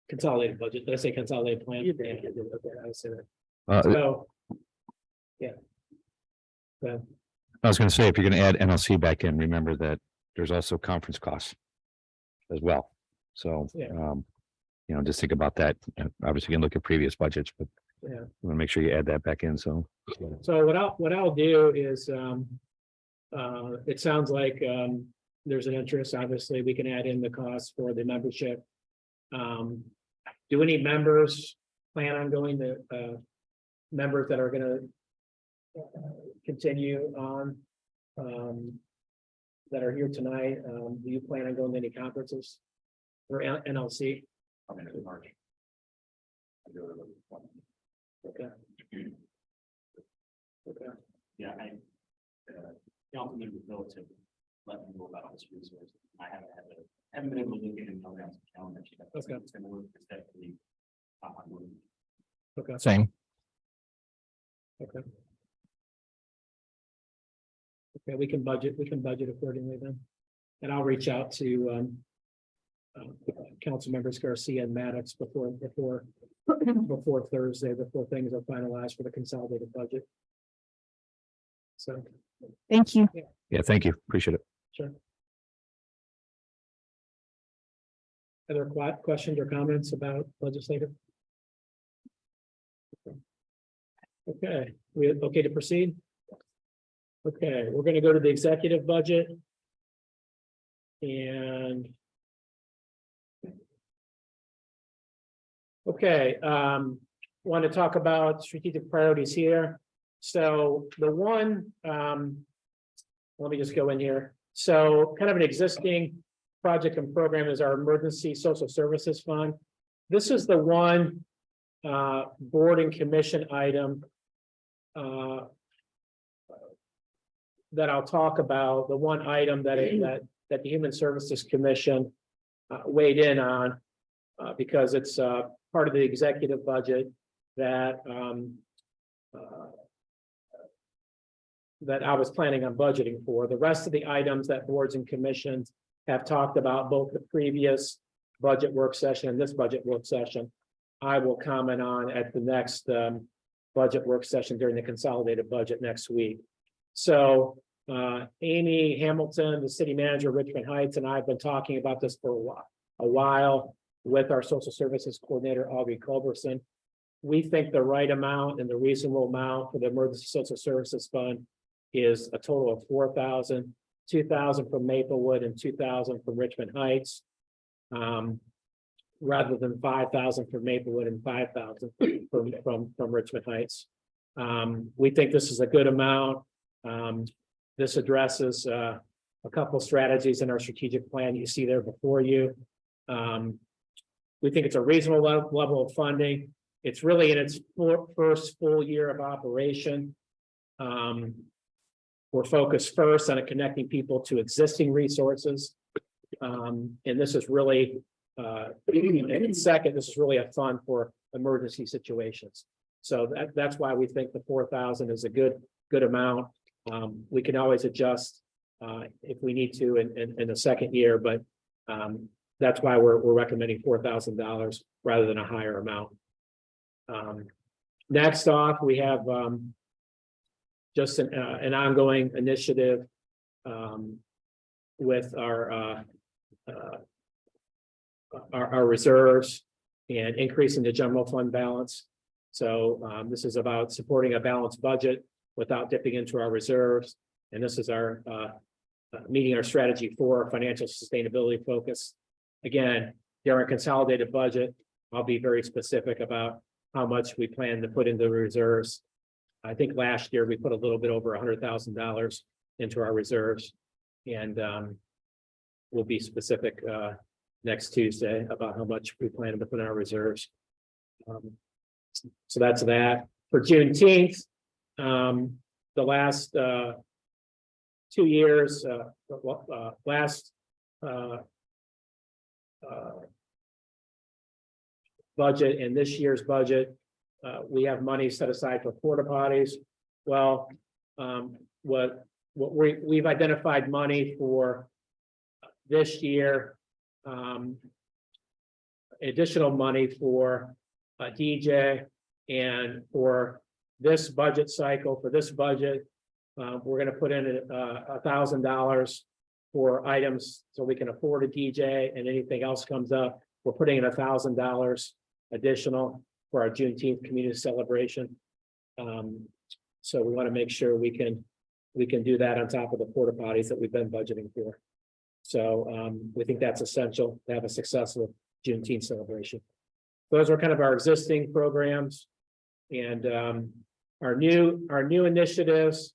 consolidated budget, did I say consolidated plan? You did. Yeah, I did. Okay, I said it. Uh, So, yeah. I was gonna say, if you're gonna add NLC back in, remember that there's also conference costs as well. So, Yeah. just think about that. Obviously, you can look at previous budgets, but Yeah. you want to make sure you add that back in. So, So what I'll do is, it sounds like, there's an interest, obviously, we can add in the cost for the membership. Do any members plan on going to, members that are gonna continue on, that are here tonight, do you plan on going to any conferences for NLC? I'm in March. Okay. Okay. Yeah, council members know to let me know about this resource. I haven't been able to look at it on the calendar. Okay. It's gonna work respectfully. Okay. Same. Okay. Okay, we can budget accordingly then. And I'll reach out to council members Garcia and Maddox before Thursday, before things are finalized for the consolidated budget. So, Thank you. yeah, thank you. Appreciate it. sure. Other questions or comments about legislative? Okay, we okay to proceed? Okay, we're gonna go to the executive budget. And. Okay, want to talk about strategic priorities here. So the one, let me just go in here. So kind of an existing project and program is our Emergency Social Services Fund. This is the one board and commission item that I'll talk about, the one item that the Human Services Commission weighed in on because it's part of the executive budget that that I was planning on budgeting for. The rest of the items that boards and commissions have talked about, both the previous budget work session and this budget work session, I will comment on at the next budget work session during the consolidated budget next week. So Amy Hamilton, the city manager of Richmond Heights, and I have been talking about this for a while with our social services coordinator, Aubrey Culberson. We think the right amount and the reasonable amount for the Emergency Social Services Fund is a total of 4,000, 2,000 from Maplewood and 2,000 from Richmond Heights. Rather than 5,000 from Maplewood and 5,000 from Richmond Heights. We think this is a good amount. This addresses a couple strategies in our strategic plan you see there before you. We think it's a reasonable level of funding. It's really in its first full year of operation. We're focused first on connecting people to existing resources. And this is really, and second, this is really a fund for emergency situations. So that's why we think the 4,000 is a good amount. We can always adjust if we need to in the second year, but that's why we're recommending $4,000 rather than a higher amount. Next off, we have just an ongoing initiative with our reserves and increasing the general fund balance. So this is about supporting a balanced budget without dipping into our reserves. And this is our meeting our strategy for financial sustainability focus. Again, during consolidated budget, I'll be very specific about how much we plan to put into reserves. I think last year we put a little bit over $100,000 into our reserves. And we'll be specific next Tuesday about how much we plan to put in our reserves. So that's that. For Juneteenth, the last 2 years, last budget and this year's budget, we have money set aside for porta potties. Well, we've identified money for this year, additional money for a DJ, and for this budget cycle, for this budget, we're gonna put in $1,000 for items so we can afford a DJ, and anything else comes up, we're putting in $1,000 additional for our Juneteenth community celebration. So we want to make sure we can do that on top of the porta potties that we've been budgeting for. So we think that's essential to have a successful Juneteenth celebration. Those are kind of our existing programs, and our new initiatives.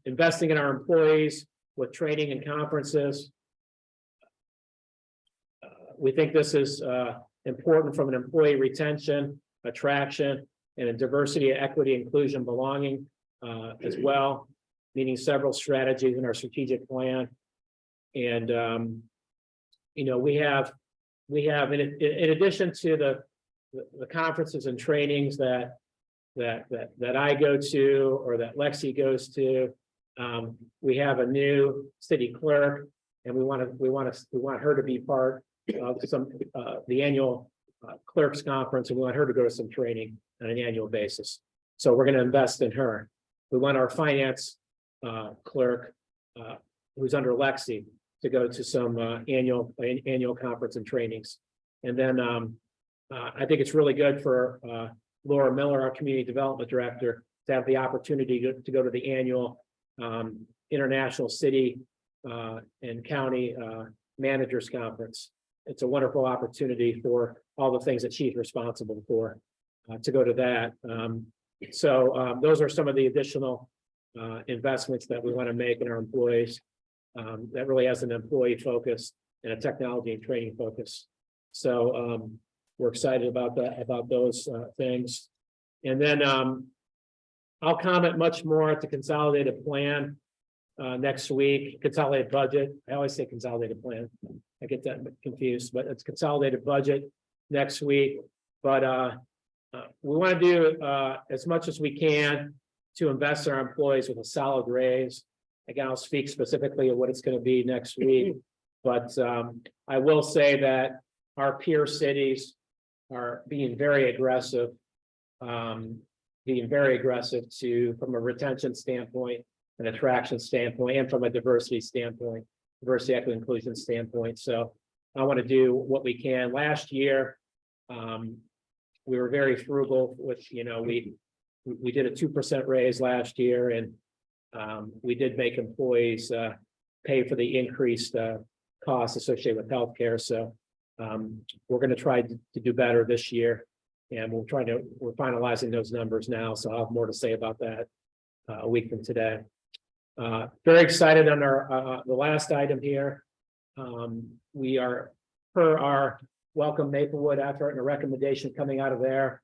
Investing in our employees with training and conferences. We think this is important from an employee retention, attraction, and a diversity, equity, inclusion, belonging as well, meaning several strategies in our strategic plan. And we have in addition to the conferences and trainings that I go to, or that Lexi goes to, we have a new city clerk, and we want her to be part of the annual clerks conference, and we want her to go to some training on an annual basis. So we're going to invest in her. We want our finance clerk, who's under Lexi, to go to some annual conference and trainings. And then I think it's really good for Laura Miller, our community development director, to have the opportunity to go to the annual International City and County Managers Conference. It's a wonderful opportunity for all the things that she's responsible for, to go to that. So those are some of the additional investments that we want to make in our employees, that really has an employee focus and a technology and training focus. So we're excited about that, about those things. And then I'll comment much more at the consolidated plan next week. Consolidated budget. I always say consolidated plan. I get that confused, but it's consolidated budget next week. But we want to do as much as we can to invest in our employees with a solid raise. Again, I'll speak specifically of what it's going to be next week. But I will say that our peer cities are being very aggressive, from a retention standpoint, an attraction standpoint, and from a diversity standpoint, diversity, equity, inclusion standpoint. So I want to do what we can. Last year, we were very frugal with, we did a 2% raise last year, and we did make employees pay for the increased costs associated with healthcare. So we're going to try to do better this year, and we're finalizing those numbers now. So I'll have more to say about that a week from today. Very excited on the last item here. We are, per our Welcome Maplewood effort and a recommendation coming out of there,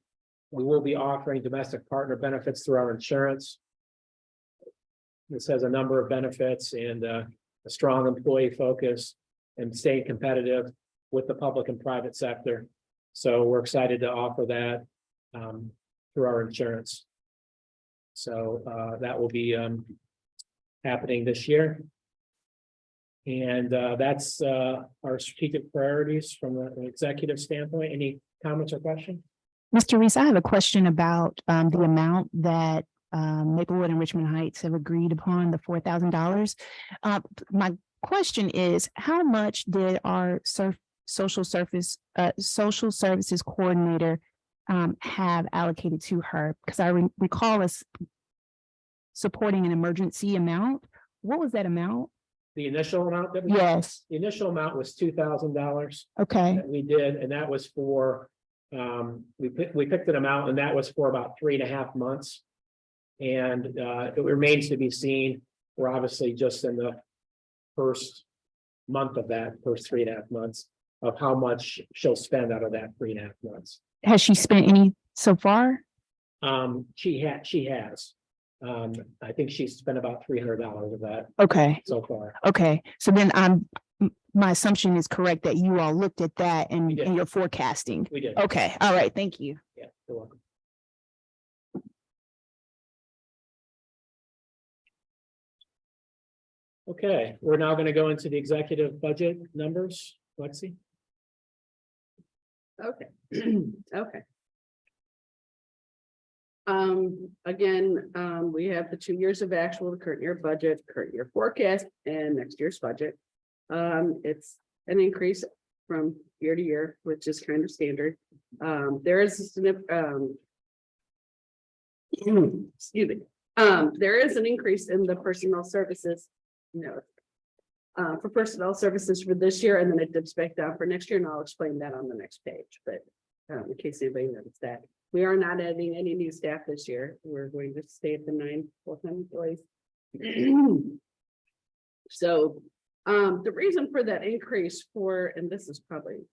we will be offering domestic partner benefits through our insurance. This has a number of benefits and a strong employee focus and staying competitive with the public and private sector. So we're excited to offer that through our insurance. So that will be happening this year. And that's our strategic priorities from an executive standpoint. Any comments or questions? Mr. Reese, I have a question about the amount that Maplewood and Richmond Heights have agreed upon, the $4,000. My question is, how much did our social services coordinator have allocated to her? Because I recall us supporting an emergency amount. What was that amount? The initial amount that Yes. the initial amount was $2,000 Okay. that we did, and that was for we picked an amount, and that was for about 3.5 months. And it remains to be seen. We're obviously just in the first month of that, first 3.5 months, of how much she'll spend out of that 3.5 months. Has she spent any so far? She has. I think she's spent about $300 of that Okay, so far. okay. So then my assumption is correct that you all looked at that and We did. and you're forecasting. We did. Okay, all right, thank you. Yeah, you're welcome. Okay, we're now going to go into the executive budget numbers. Lexi? Okay, okay. Again, we have the 2 years of actual, the current year budget, current year forecast, and next year's budget. It's an increase from year to year, which is kind of standard. There is a excuse me, there is an increase in the personnel services. For personnel services for this year, and then it dips back down for next year, and I'll explain that on the next page, but in case anybody noticed that. We are not adding any new staff this year. We're going to stay at the 9 full-time employees. So, the reason for that increase and this is probably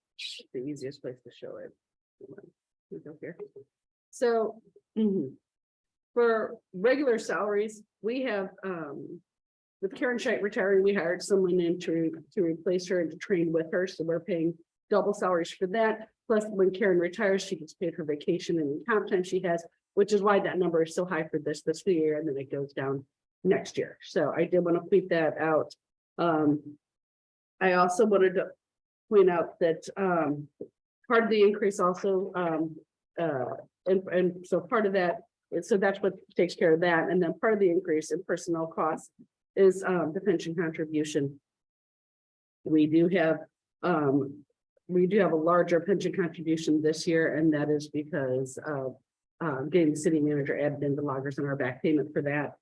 the easiest place to show it. We go here. So, for regular salaries, we have, with Karen Scheit retiring, we hired someone in to replace her and to train with her, so we're paying double salaries for that. Plus, when Karen retires, she gets paid her vacation and comp time she has, which is why that number is so high for this fiscal year, and then it goes down next year. So I did want to point that out. I also wanted to point out that part of the increase also, and so part of that, so that's what takes care of that, and then part of the increase in personnel costs is the pension contribution. We do have a larger pension contribution this year, and that is because of getting the city manager added into loggers in our back payment for that.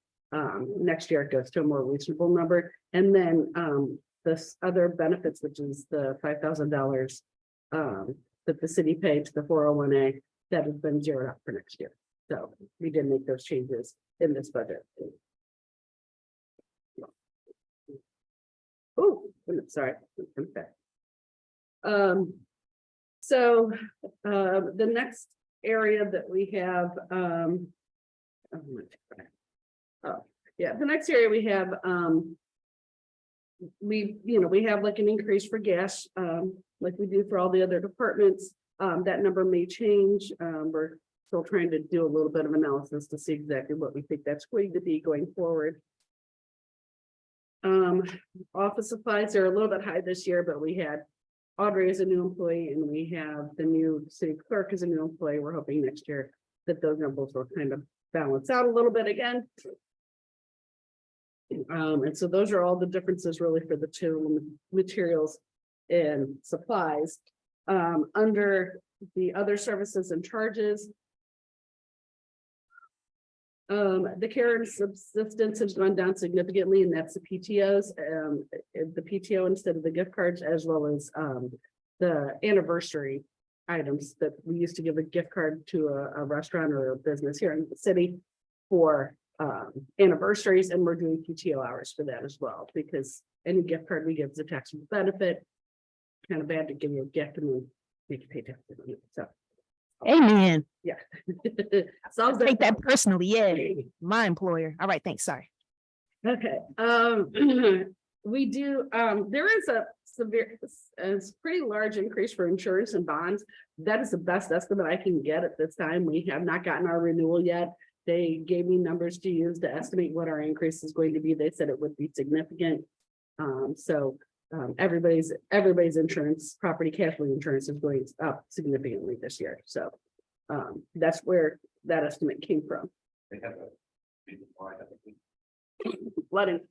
Next year it goes to a more reasonable number, and then this other benefits, which is the $5,000 that the city paid to the 401A, that has been zeroed out for next year. So we did make those changes in this budget. Oh, sorry. So the next area that we have, the next area we have, we have like an increase for gas, like we do for all the other departments. That number may change. We're still trying to do a little bit of analysis to see exactly what we think that's going to be going forward. Office supplies are a little bit high this year, but we had Audrey as a new employee, and we have the new city clerk as a new employee. We're hoping next year that those numbers will kind of balance out a little bit again. And so those are all the differences really for the two materials and supplies. Under the other services and charges, the care and subsistence has gone down significantly, and that's the PTOs, the PTO instead of the gift cards, as well as the anniversary items that we used to give a gift card to a restaurant or a business here in the city for anniversaries, and we're doing PTO hours for that as well, because any gift card we give is a taxable benefit. Kind of bad to give you a gift and then make you pay taxes on it. So Amen. yeah. I'll take that personally. Yeah, my employer. All right, thanks. Sorry. Okay, we do, there is a pretty large increase for insurance and bonds. That is the best estimate I can get at this time. We have not gotten our renewal yet. They gave me numbers to use to estimate what our increase is going to be. They said it would be significant. Everybody's insurance, property casualty insurance is going up significantly this year. So that's where that estimate came from. They have a. Flooding.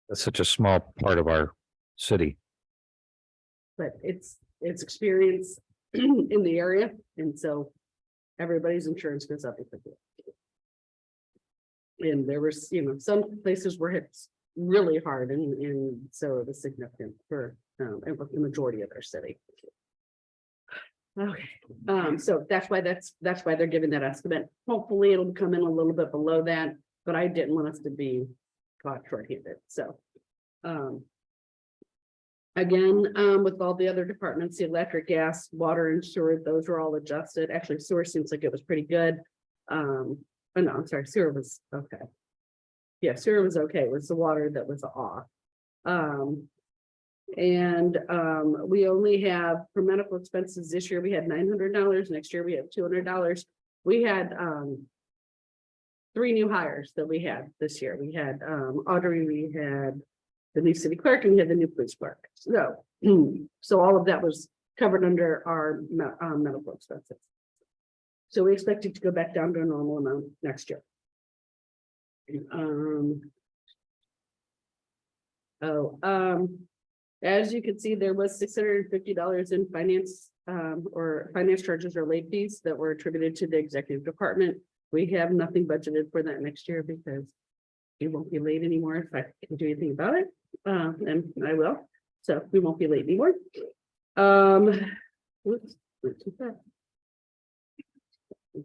That's such a small part of our city. But it's experience in the area, and so everybody's insurance goes up because of it. And there was, some places were hit really hard, and so it was significant for the majority of their city. Okay, so that's why they're giving that estimate. Hopefully it'll come in a little bit below that, but I didn't want us to be caught short-handed, so. Again, with all the other departments, the electric, gas, water and sewer, those were all adjusted. Actually, sewer seems like it was pretty good. Oh, no, I'm sorry, sewer was okay. Yeah, sewer was okay. It was the water that was off. We only have for medical expenses this year, we had $900. Next year, we have $200. We had 3 new hires that we had this year. We had Audrey, we had the new city clerk, and we had the new police clerk. So, so all of that was covered under our medical expenses. So we expect it to go back down to a normal amount next year. As you can see, there was $650 in finance or finance charges or late fees that were attributed to the executive department. We have nothing budgeted for that next year because it won't be late anymore if I can do anything about it. And I will. So we won't be late anymore. Whoops, not too fast. The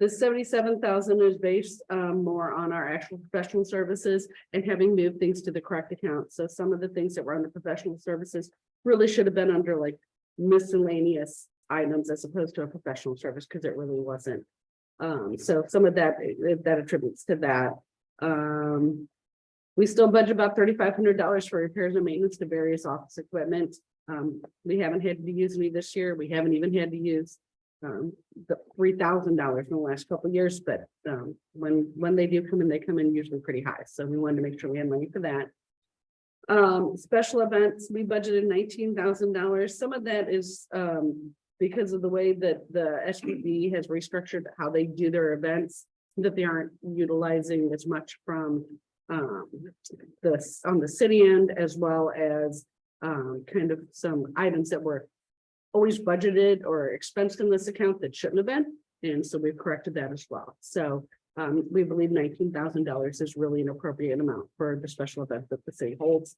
77,000 is based more on our actual professional services and having moved things to the correct account. So some of the things that were under professional services really should have been under like miscellaneous items as opposed to a professional service because it really wasn't. So some of that attributes to that. We still budget about $3,500 for repairs and maintenance to various office equipment. We haven't had to use any this year. We haven't even had to use the $3,000 in the last couple of years, but when they do come in, they come in usually pretty high. So we wanted to make sure we had money for that. Special events, we budgeted $19,000. Some of that is because of the way that the SBB has restructured how they do their events, that they aren't utilizing as much from this on the city end, as well as kind of some items that were always budgeted or expensed in this account that shouldn't have been. And so we've corrected that as well. So we believe $19,000 is really an appropriate amount for the special event that the city holds.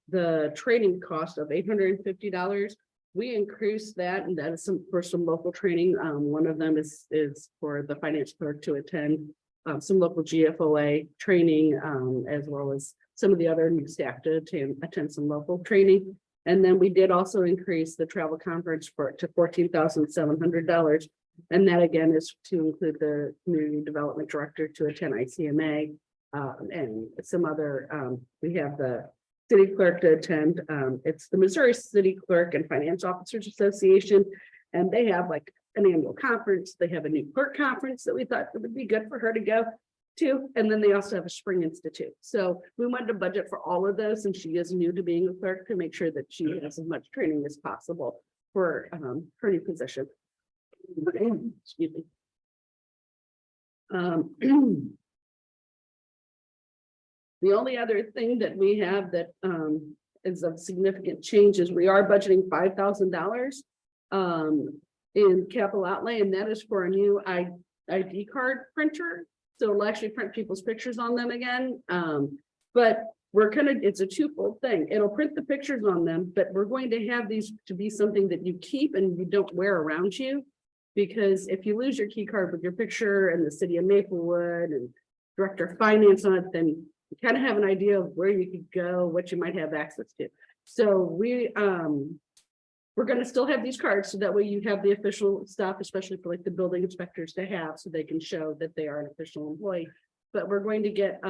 The training cost of $850. We increased that, and that is for some local training. One of them is for the finance clerk to attend some local GFOA training, as well as some of the other new staff to attend some local training. And then we did also increase the travel conference to $14,700. And that again is to include the community development director to attend ICMA and some other, we have the city clerk to attend. It's the Missouri City Clerk and Finance Officers Association, and they have like an annual conference. They have a new clerk conference that we thought it would be good for her to go to. And then they also have a spring institute. So we wanted to budget for all of those, and she is new to being a clerk, to make sure that she has as much training as possible for her new position. Excuse me. The only other thing that we have that is of significant change is we are budgeting $5,000 in capital outlay, and that is for a new ID card printer. So it'll actually print people's pictures on them again. But it's a twofold thing. It'll print the pictures on them, but we're going to have these to be something that you keep and you don't wear around you. Because if you lose your key card with your picture and the city of Maplewood and director of finance on it, then you kind of have an idea of where you could go, what you might have access to. So we're going to still have these cards so that way you have the official stuff, especially for like the building inspectors to have, so they can show that they are an official employee. But we're going to get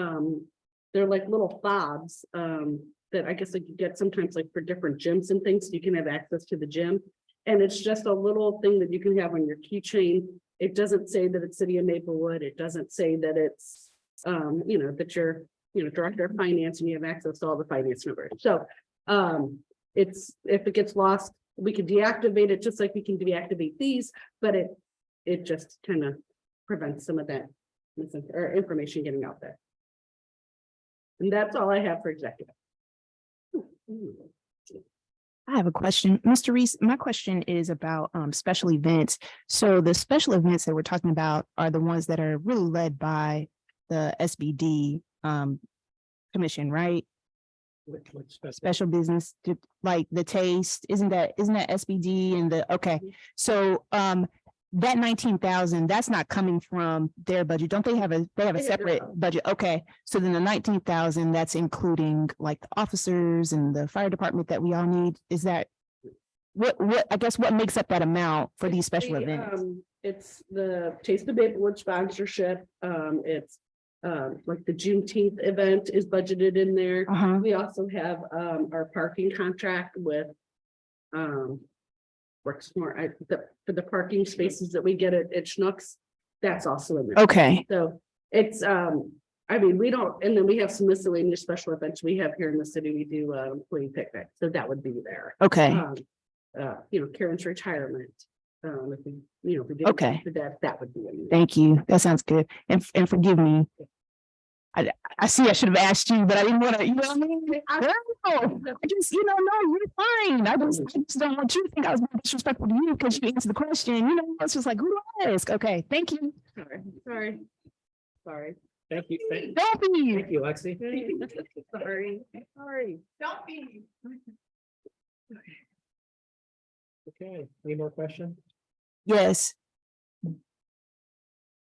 they're like little fobs that I guess like you get sometimes like for different gyms and things, so you can have access to the gym. And it's just a little thing that you can have on your keychain. It doesn't say that it's city of Maplewood. It doesn't say that it's that you're director of finance and you have access to all the finance numbers. So if it gets lost, we can deactivate it just like we can deactivate these, but it just kind of prevents some of that information getting out there. And that's all I have for executive. I have a question. Mr. Reese, my question is about special events. So the special events that we're talking about are the ones that are really led by the SBD commission, right? What special business, like the taste, isn't that SBD and okay. So, that 19,000, that's not coming from their budget. Don't they have a They have their separate own. budget? Okay. So then the 19,000, that's including like the officers and the fire department that we all need. Is that I guess what makes up that amount for these special The, events? It's the Taste of Maplewood sponsorship. It's like the Juneteenth event is budgeted in there. Uh-huh. We also have our parking contract with Works More, for the parking spaces that we get at Schnucks. That's also in there. Okay. So it's I mean, we don't, and then we have some miscellaneous special events we have here in the city. We do employee picnic, so that would be there. Okay. Karen's retirement. If we, if we did. Okay. That would be. in there. Thank you. That sounds good. And forgive me. I see I should have asked you, but I didn't want to, you know what I mean? I don't know. I just, no, you're fine. I just don't want you to think I was being disrespectful to you because you answered the question, it's just like, who do I ask? Okay, thank you. Sorry. Thank you. Don't be. Thank you, Lexi. Sorry. Don't be. Okay, any more questions? Yes. Do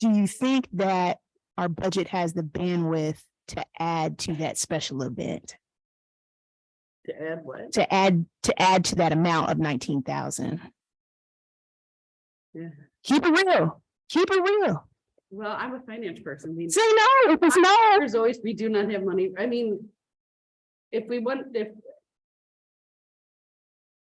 you think that our budget has the bandwidth to add to that special event? To add what? To add to that amount of 19,000? Yeah. Keep it real. Keep it real. Well, I'm a finance person. Say no, it's no. There's always, we do not have money. I mean, if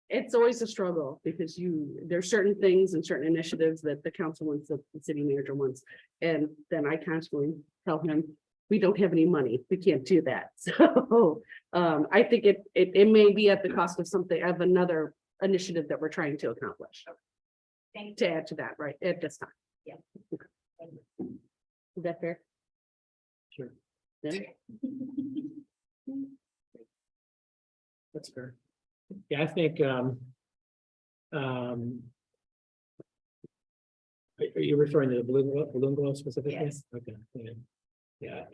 it's always a struggle because there's certain things and certain initiatives that the council wants, that the city manager wants. And then I constantly tell him, we don't have any money. We can't do that. So I think it may be at the cost of another initiative that we're trying to accomplish. To add to that, right, at this time. Yeah. Is that fair? Sure. Yeah. That's fair. Yeah, I think, are you referring to the balloon glow specifically? Yes. Okay, yeah.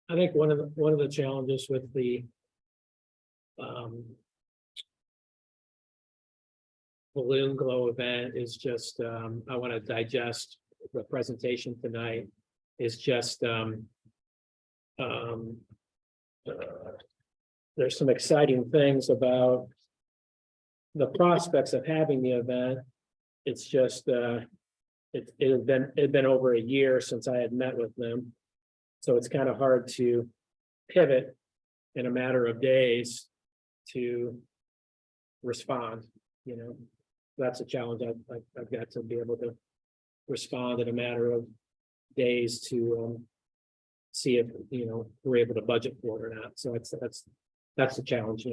I think one of the challenges with the balloon glow event is just, I want to digest the presentation tonight, is just, there's some exciting things about the prospects of having the event. It's just, it had been over a year since I had met with them. So it's kind of hard to pivot in a matter of days to respond, That's a challenge. I've got to be able to respond in a matter of days to see if, we're able to budget for it or not. So that's the challenge,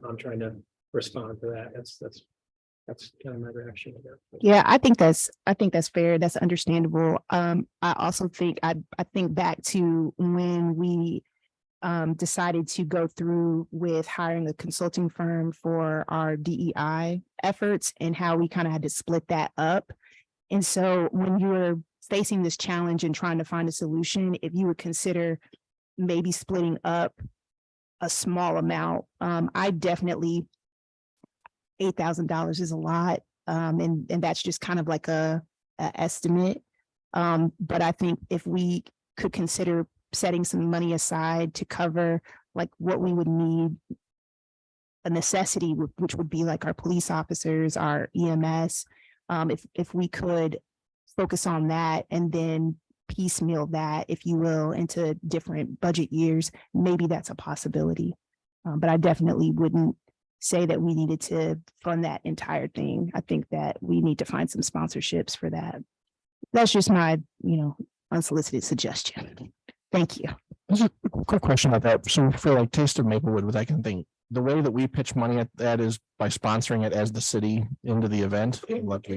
I'm trying to respond to that. That's kind of my reaction to that. Yeah, I think that's fair. That's understandable. I also think I think back to when we decided to go through with hiring a consulting firm for our DEI efforts and how we kind of had to split that up. And so when you're facing this challenge and trying to find a solution, if you would consider maybe splitting up a small amount, I definitely, $8,000 is a lot. And that's just kind of like a estimate. But I think if we could consider setting some money aside to cover like what we would need, a necessity, which would be like our police officers, our EMS. If we could focus on that and then piecemeal that, if you will, into different budget years, maybe that's a possibility. But I definitely wouldn't say that we needed to fund that entire thing. I think that we need to find some sponsorships for that. That's just my, unsolicited suggestion. Thank you. Just a quick question about that. So for like Taste of Maplewood, with I can think, the way that we pitch money at that is by sponsoring it as the city into the event. Like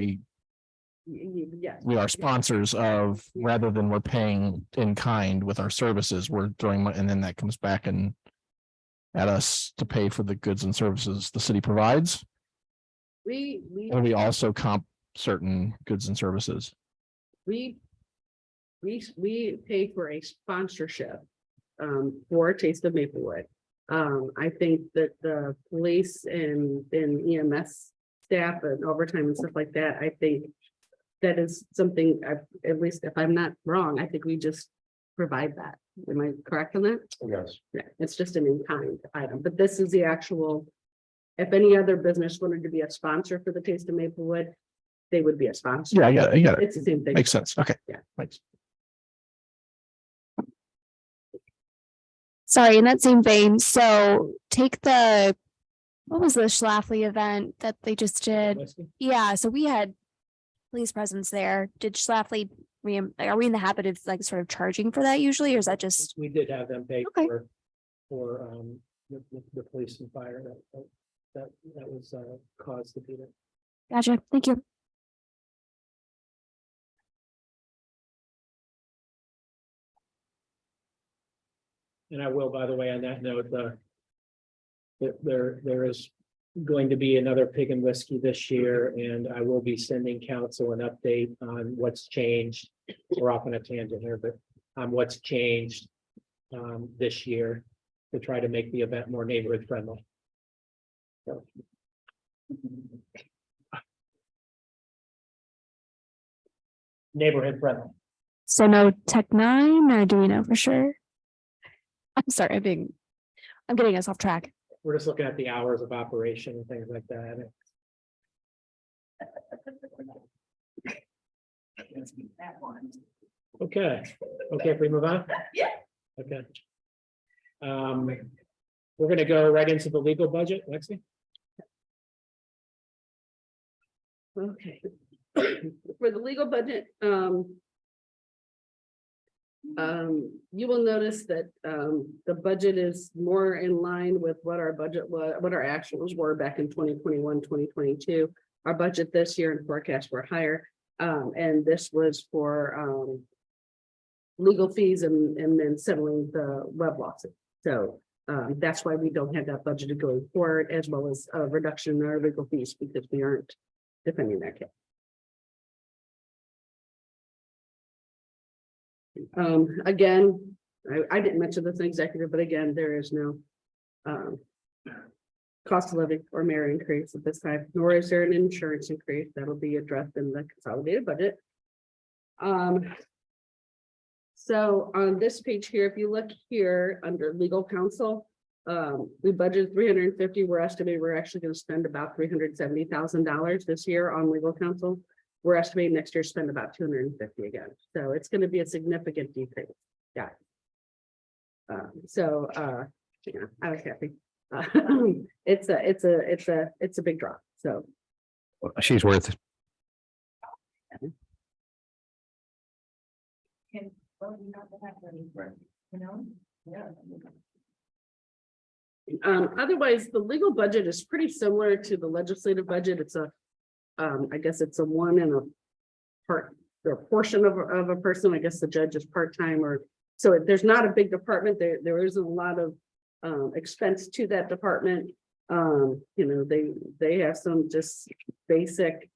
Yes. we are sponsors of, rather than we're paying in kind with our services, we're throwing money, and then that comes back and at us to pay for the goods and services the city provides. And we also comp certain goods and services. We pay for a sponsorship for Taste of Maplewood. I think that the police and EMS staff and overtime and stuff like that, I think that is something, at least if I'm not wrong, I think we just provide that. Am I correct on that? Yes. Yeah, it's just an in-kind item, but this is the actual. If any other business wanted to be a sponsor for the Taste of Maplewood, they would be a sponsor. Yeah, I got it. I got it. It's the same thing. Makes sense. Okay. Yeah. Thanks. Sorry, in that same vein, so take the, what was the Schlafly event that they just did? Yeah, so we had police presence there. Did Schlafly, are we in the habit of like sort of charging for that usually, or is that just? We did have them pay Okay. for the police and fire that was caused to be there. Gotcha, thank you. And I will, by the way, on that note, there is going to be another pig and whiskey this year, and I will be sending council an update on what's changed. We're off on a tangent here, but on what's changed this year to try to make the event more neighborhood friendly. So. Neighborhood friendly. So no Tech-9, or do we know for sure? I'm sorry, I'm getting us off track. We're just looking at the hours of operation and things like that. Okay, if we move on? Yeah. Okay. We're gonna go right into the legal budget, Lexi. Okay. For the legal budget, you will notice that, the budget is more in line with what our budget was, what our actuals were back in 2021, 2022. Our budget this year and forecast were higher, and this was for, legal fees and then settling the web lawsuit. So, that's why we don't have that budgeted going forward, as well as a reduction in our legal fees, because we aren't defending that case. Again, I didn't mention this in executive, but again, there is no cost of living or merit increase at this time, nor is there an insurance increase that'll be addressed in the consolidated budget. So on this page here, if you look here under legal counsel, we budgeted 350. We're estimating we're actually going to spend about $370,000 this year on legal counsel. We're estimating next year spend about 250 again. So it's going to be a significant decrease. Yeah. Yeah, I was happy. It's a big drop. So She's worth. otherwise, the legal budget is pretty similar to the legislative budget. It's a I guess it's a one and a part or portion of a person. I guess the judge is part-time, or so there's not a big department. There isn't a lot of expense to that department. You know, they have some just basic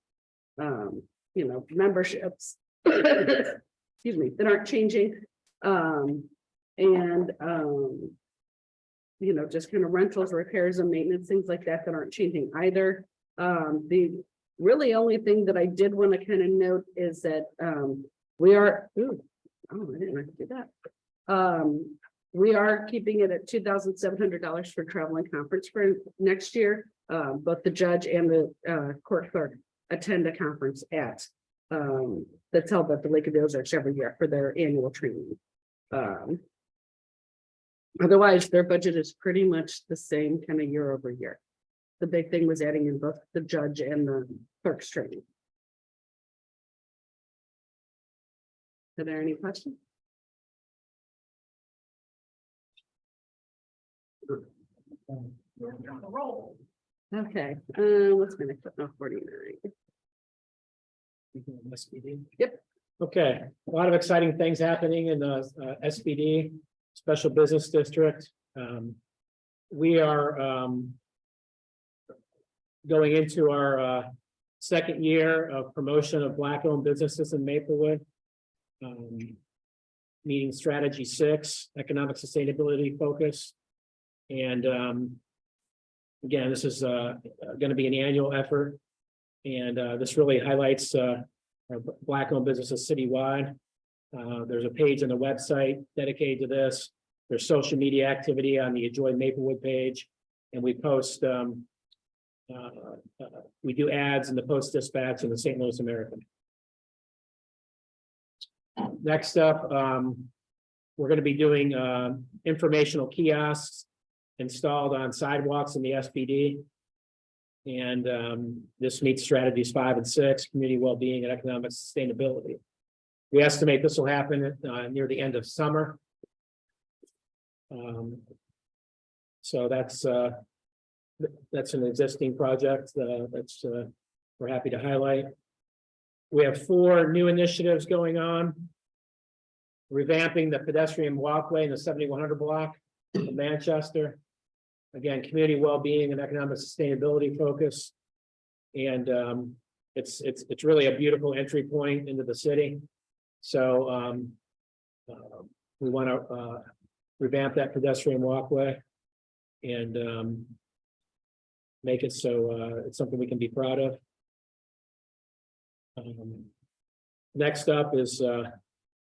you know, memberships excuse me, that aren't changing. You know, just kind of rentals, repairs and maintenance, things like that aren't changing either. The really only thing that I did want to kind of note is that we are, I didn't like to do that. We are keeping it at $2,700 for travel and conference for next year. Both the judge and the court clerk attend a conference at that's held at the Lake of the Ozarks every year for their annual training. Otherwise, their budget is pretty much the same kind of year over year. The big thing was adding in both the judge and the clerk's training. Are there any questions? Okay, what's my next? No, 49. Yep. Okay, a lot of exciting things happening in the SPD, Special Business District. We are going into our second year of promotion of Black-owned businesses in Maplewood. Meeting strategy 6, economic sustainability focus. And again, this is going to be an annual effort. And this really highlights our Black-owned businesses citywide. There's a page on the website dedicated to this. There's social media activity on the Enjoy Maplewood page. And we post, we do ads in the Post-Dispatch and the St. Louis American. Next up, we're going to be doing informational kiosks installed on sidewalks in the SPD. And this meets strategies 5 and 6, community well-being and economic sustainability. We estimate this will happen near the end of summer. So that's an existing project that's we're happy to highlight. We have 4 new initiatives going on. Revamping the pedestrian walkway in the 7100 block of Manchester. Again, community well-being and economic sustainability focus. And it's really a beautiful entry point into the city. So we want to revamp that pedestrian walkway and make it so it's something we can be proud of. Next up is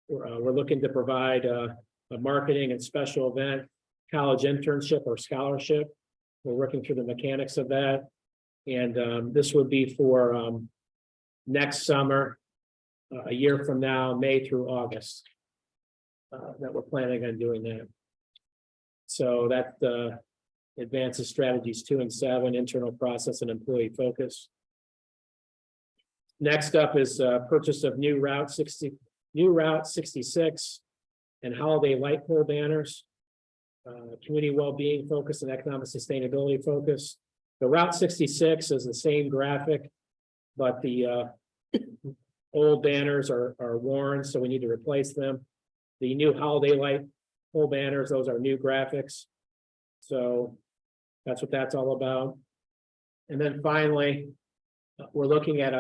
we're looking to provide a marketing and special event college internship or scholarship. We're working through the mechanics of that. And this would be for next summer, a year from now, May through August, that we're planning on doing that. So that advances strategies 2 and 7, internal process and employee focus. Next up is purchase of new Route 66 and holiday light pole banners. Community well-being focus and economic sustainability focus. The Route 66 is the same graphic, but the old banners are worn, so we need to replace them. The new holiday light pole banners, those are new graphics. So that's what that's all about. And then finally, we're looking at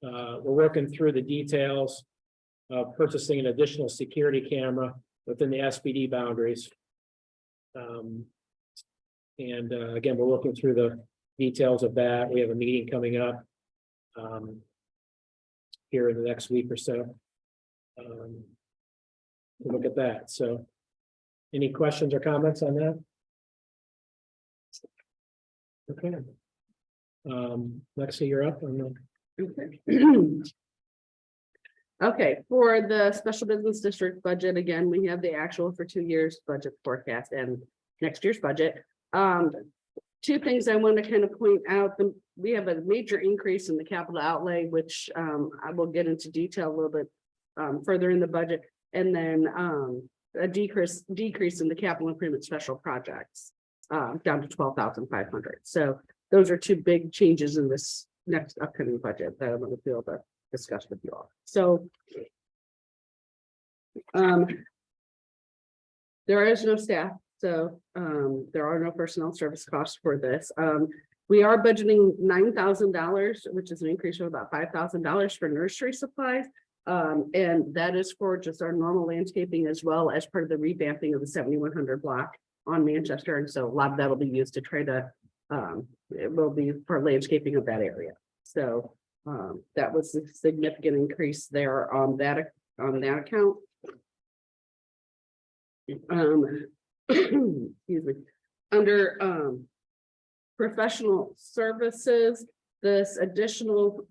we're working through the details of purchasing an additional security camera within the SPD boundaries. Again, we're working through the details of that. We have a meeting coming up here in the next week or so. We'll look at that. So any questions or comments on that? Okay. Lexi, you're up on the. Okay, for the special business district budget, again, we have the actual for 2 years budget forecast and next year's budget. 2 things I want to kind of point out. We have a major increase in the capital outlay, which I will get into detail a little bit further in the budget. And then a decrease in the capital improvement special projects down to 12,500. So those are 2 big changes in this next upcoming budget that I'm going to be able to discuss with you all. So there is no staff, so there are no personnel service costs for this. We are budgeting $9,000, which is an increase of about $5,000 for nursery supplies. And that is for just our normal landscaping as well as part of the revamping of the 7100 block on Manchester. And so a lot of that will be used to try to, it will be for landscaping of that area. So that was a significant increase there on that account. Excuse me. Under professional services, this additional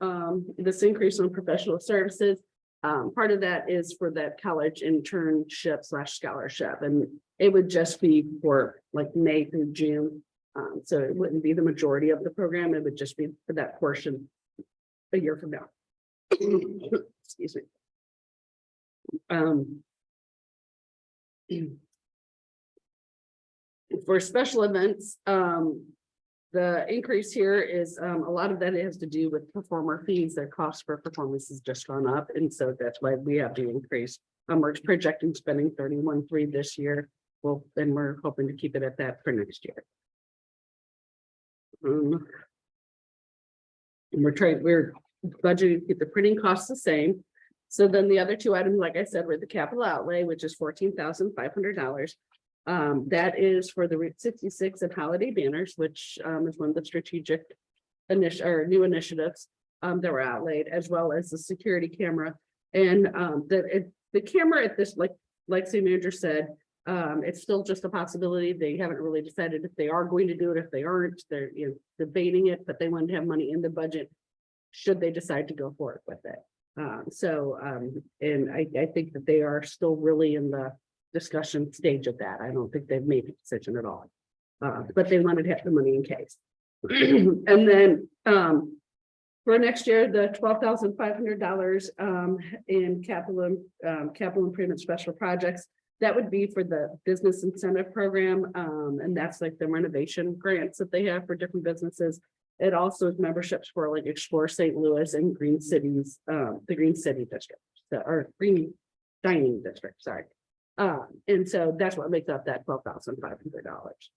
this increase on professional services, part of that is for that college internship / scholarship, and it would just be for like May through June. So it wouldn't be the majority of the program, it would just be for that portion a year from now. Excuse me. For special events, the increase here is a lot of that has to do with performer fees. Their cost for performance has just gone up, and so that's why we have the increase. We're projecting spending 31.3 this year. Well, then we're hoping to keep it at that for next year. And we're budgeting to keep the printing costs the same. So then the other 2 items, like I said, were the capital outlay, which is $14,500. That is for the Route 66 and holiday banners, which is one of the strategic new initiatives that were outlaid, as well as the security camera. And the camera at this, like city manager said, it's still just a possibility. They haven't really decided if they are going to do it. If they aren't, they're debating it, but they want to have money in the budget should they decide to go forward with it. And I think that they are still really in the discussion stage of that. I don't think they've made a decision at all. But they wanted to have the money in case. And then for next year, the $12,500 in capital improvement special projects, that would be for the business incentive program. And that's like the renovation grants that they have for different businesses. It also is memberships for like Explore St. Louis and Green Cities, the Green City District, or Green Dining District, sorry. And so that's what makes up that $12,500.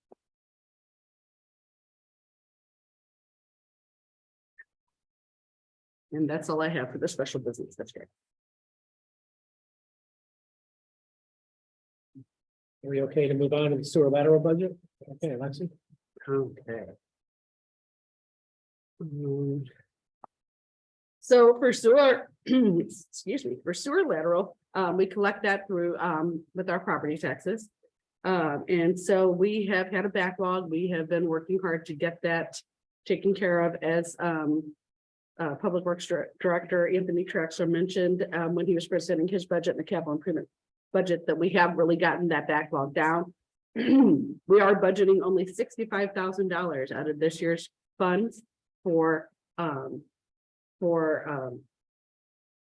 And that's all I have for the special business district. Are we okay to move on to the sewer lateral budget? Okay, Lexi. Okay. So for sewer, excuse me, for sewer lateral, we collect that through with our property taxes. And so we have had a backlog. We have been working hard to get that taken care of, as Public Works Director Anthony Trexler mentioned when he was presenting his budget and the capital improvement budget, that we have really gotten that backlog down. We are budgeting only $65,000 out of this year's funds for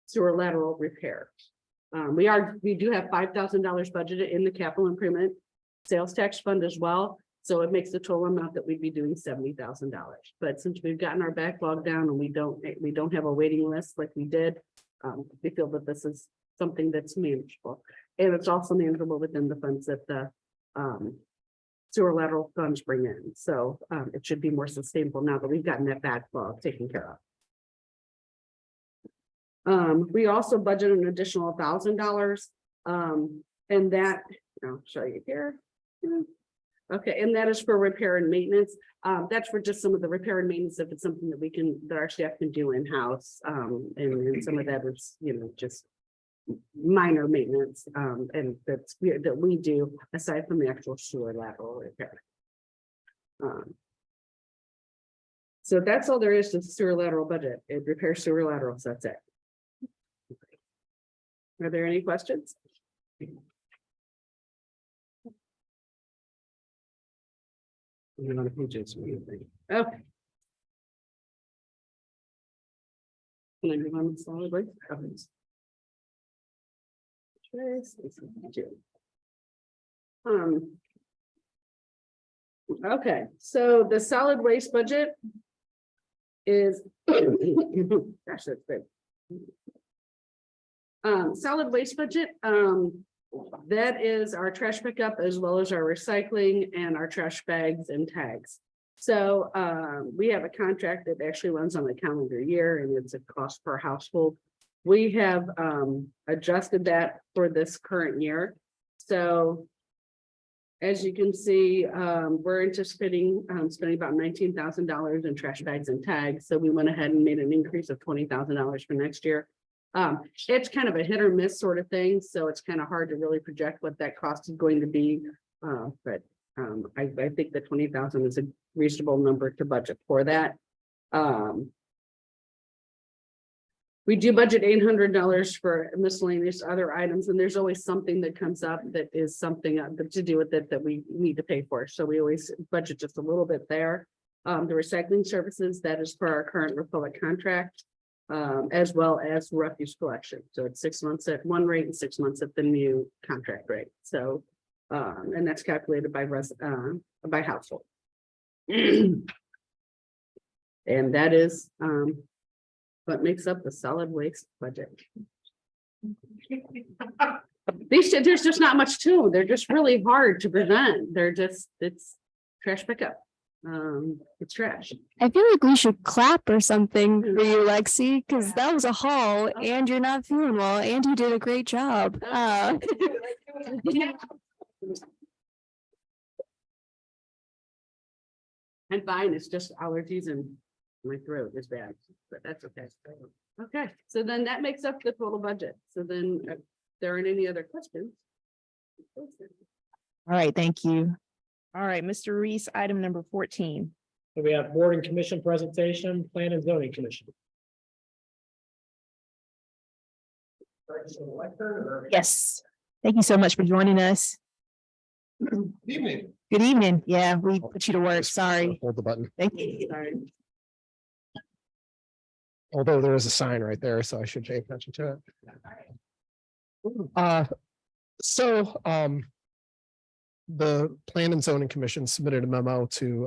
sewer lateral repair. We do have $5,000 budgeted in the capital improvement sales tax fund as well. So it makes the total amount that we'd be doing $70,000. But since we've gotten our backlog down and we don't have a waiting list like we did, we feel that this is something that's manageable. And it's also manageable within the funds that the sewer lateral funds bring in. So it should be more sustainable now that we've gotten that backlog taken care of. We also budgeted an additional $1,000. And that, I'll show you here. Okay, and that is for repair and maintenance. That's for just some of the repair and maintenance, if it's something that our staff can do in-house. And some of that is, just minor maintenance, and that we do aside from the actual sewer lateral repair. So that's all there is to the sewer lateral budget. It repairs sewer laterals. That's it. Are there any questions? Okay. Can I move on to solid waste? Okay, so the solid waste budget is gosh, that's big. Solid waste budget, that is our trash pickup as well as our recycling and our trash bags and tags. So we have a contract that actually runs on a calendar year, and it's a cost per household. We have adjusted that for this current year. So as you can see, we're anticipating spending about $19,000 in trash bags and tags. So we went ahead and made an increase of $20,000 for next year. It's kind of a hit or miss sort of thing. So it's kind of hard to really project what that cost is going to be. But I think the 20,000 is a reasonable number to budget for that. We do budget $800 for miscellaneous other items, and there's always something that comes up that is something to do with it that we need to pay for. So we always budget just a little bit there. The recycling services, that is for our current Republic contract, as well as refuse collection. So it's 6 months at one rate and 6 months at the new contract rate. So, and that's calculated by household. And that is what makes up the solid waste budget. There's just not much to them. They're just really hard to prevent. It's trash pickup. It's trash. I feel like we should clap or something for you, Lexi, because that was a haul and you're not feeling well and you did a great job. I'm fine. It's just allergies and my throat is bad, but that's okay. Okay, so then that makes up the total budget. So then if there aren't any other questions. All right, thank you. All right, Mr. Reese, item number 14. So we have board and commission presentation, plan and zoning commission. Yes, thank you so much for joining us. Evening. Good evening. Yeah, we put you to work. Sorry. Hold the button, Thank you. although there is a sign right there, so I should pay attention to it. The Plan and Zoning Commission submitted a memo to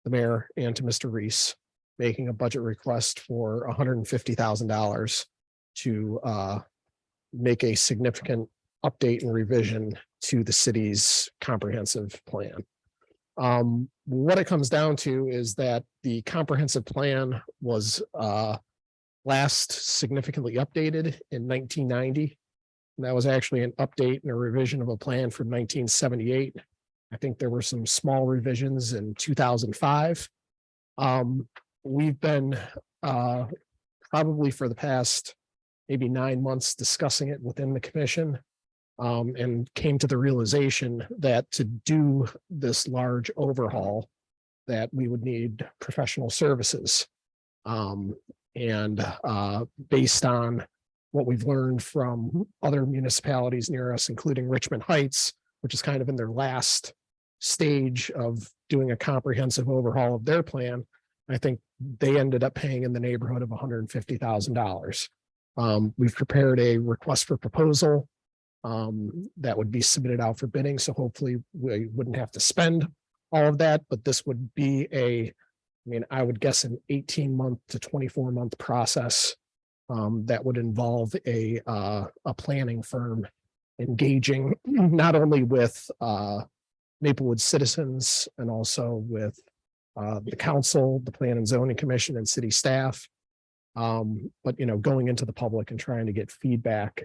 the mayor and to Mr. Reese, making a budget request for $150,000 to make a significant update and revision to the city's comprehensive plan. What it comes down to is that the comprehensive plan was last significantly updated in 1990. And that was actually an update and a revision of a plan from 1978. I think there were some small revisions in 2005. We've been probably for the past maybe 9 months discussing it within the commission, and came to the realization that to do this large overhaul, that we would need professional services. Based on what we've learned from other municipalities near us, including Richmond Heights, which is kind of in their last stage of doing a comprehensive overhaul of their plan, I think they ended up paying in the neighborhood of $150,000. We've prepared a request for proposal that would be submitted out for bidding. So hopefully we wouldn't have to spend all of that, but this would be I would guess an 18-month to 24-month process that would involve a planning firm engaging not only with Maplewood citizens and also with the council, the Plan and Zoning Commission, and city staff. But going into the public and trying to get feedback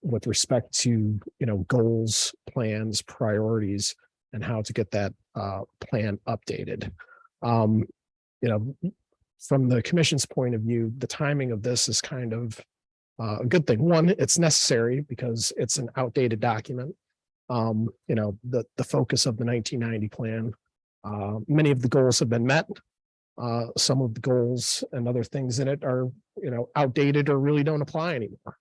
with respect to goals, plans, priorities, and how to get that plan updated. From the commission's point of view, the timing of this is kind of a good thing. One, it's necessary because it's an outdated document. The focus of the 1990 plan, many of the goals have been met. Some of the goals and other things in it are, outdated or really don't apply anymore.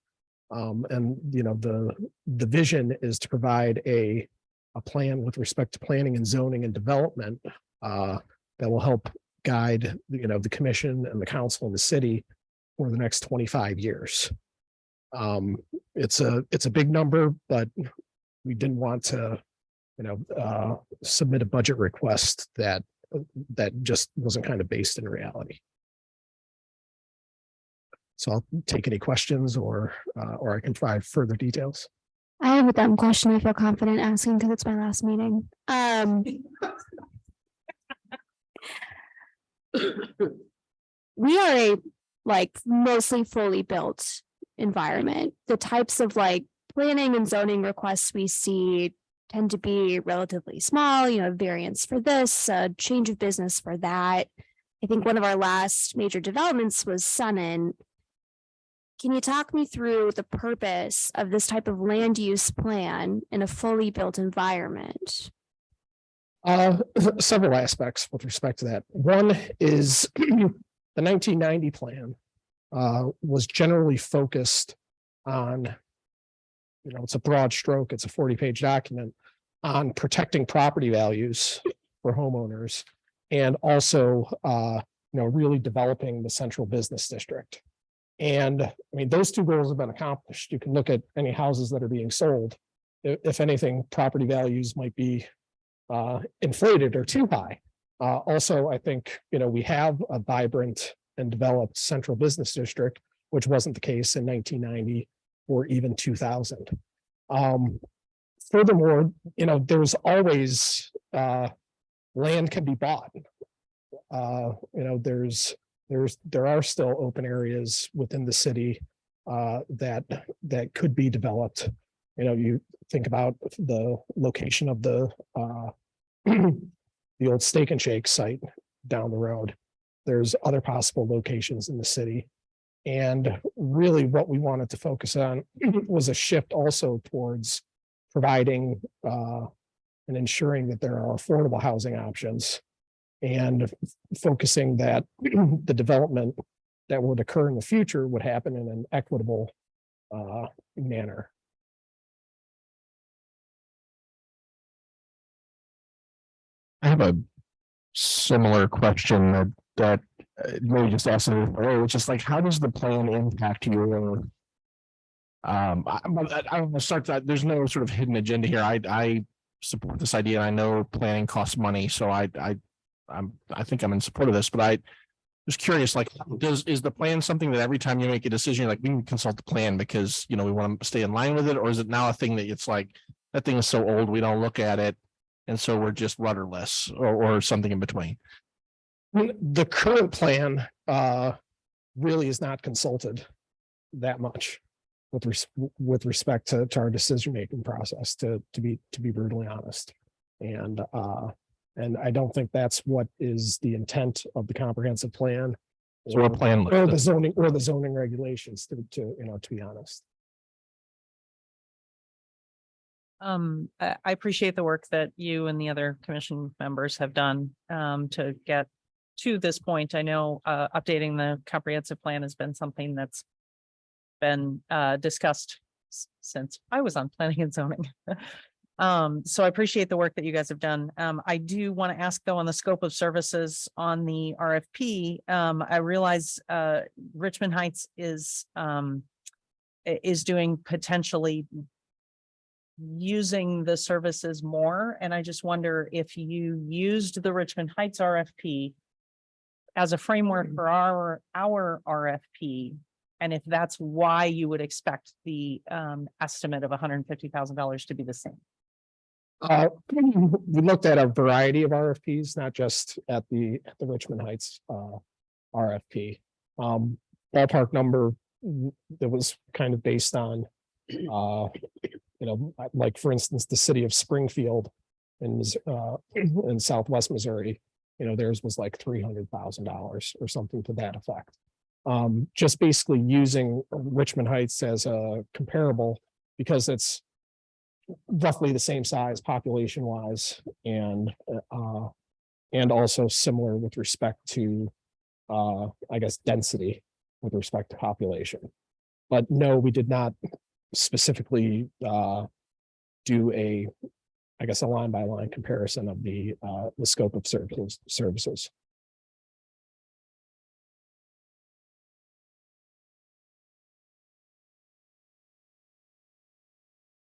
The vision is to provide a plan with respect to planning and zoning and development that will help guide, the commission and the council and the city for the next 25 years. It's a big number, but we didn't want to, submit a budget request that just wasn't kind of based in reality. So I'll take any questions or I can provide further details. I have a dumb question I feel confident asking because it's my last meeting. We are a mostly fully built environment. The types of planning and zoning requests we see tend to be relatively small, variance for this, change of business for that. I think one of our last major developments was Sunnin. Can you talk me through the purpose of this type of land use plan in a fully built environment? Several aspects with respect to that. One is the 1990 plan was generally focused on, it's a broad stroke, it's a 40-page document on protecting property values for homeowners and also, really developing the central business district. And those two goals have been accomplished. You can look at any houses that are being sold. If anything, property values might be inflated or too high. Also, I think, we have a vibrant and developed central business district, which wasn't the case in 1990 or even 2000. Furthermore, there's always land can be bought. There are still open areas within the city that could be developed. You think about the location of the the old Steak and Shake site down the road. There's other possible locations in the city. And really what we wanted to focus on was a shift also towards providing and ensuring that there are affordable housing options and focusing that the development that would occur in the future would happen in an equitable manner. I have a similar question that maybe just asked it, it's just like, how does the plan impact your? I'm gonna start that, there's no sort of hidden agenda here. I support this idea. I know planning costs money, so I think I'm in support of this, but I was curious, like, is the plan something that every time you make a decision, you're like, we can consult the plan because, we want to stay in line with it? Or is it now a thing that it's like, that thing is so old, we don't look at it, and so we're just rudderless, or something in between? The current plan really is not consulted that much with respect to our decision-making process, to be brutally honest. And I don't think that's what is the intent of the comprehensive plan. So our plan Or the zoning regulations to be honest. I appreciate the work that you and the other commission members have done to get to this point. I know updating the comprehensive plan has been something that's been discussed since I was on planning and zoning. So I appreciate the work that you guys have done. I do want to ask though, on the scope of services on the RFP, I realize Richmond Heights is doing potentially using the services more. And I just wonder if you used the Richmond Heights RFP as a framework for our RFP, and if that's why you would expect the estimate of $150,000 to be the same. We looked at a variety of RFPs, not just at the Richmond Heights RFP. Ballpark number that was kind of based on like for instance, the city of Springfield in Southwest Missouri, theirs was like $300,000 or something to that effect. Just basically using Richmond Heights as a comparable because it's roughly the same size population wise and also similar with respect to I guess density with respect to population. But no, we did not specifically do a line by line comparison of the scope of services.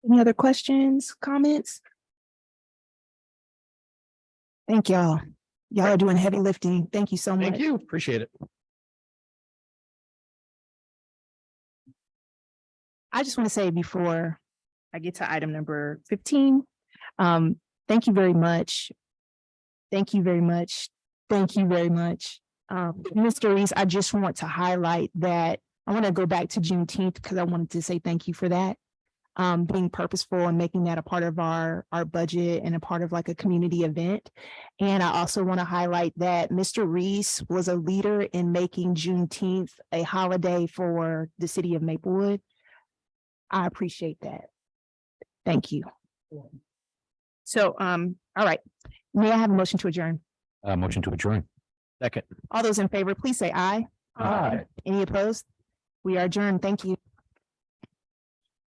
Any other questions, comments? Thank y'all. Y'all are doing heavy lifting. Thank you so much. Thank you. Appreciate it. I just want to say before I get to item number 15, thank you very much. Thank you very much. Thank you very much. Mr. Reese, I just want to highlight that I want to go back to Juneteenth because I wanted to say thank you for that. Being purposeful and making that a part of our budget and a part of like a community event. And I also want to highlight that Mr. Reese was a leader in making Juneteenth a holiday for the city of Maplewood. I appreciate that. Thank you. So, all right. May I have a motion to adjourn? Motion to adjourn. Second. All those in favor, please say aye. Aye. Any opposed? We are adjourned. Thank you.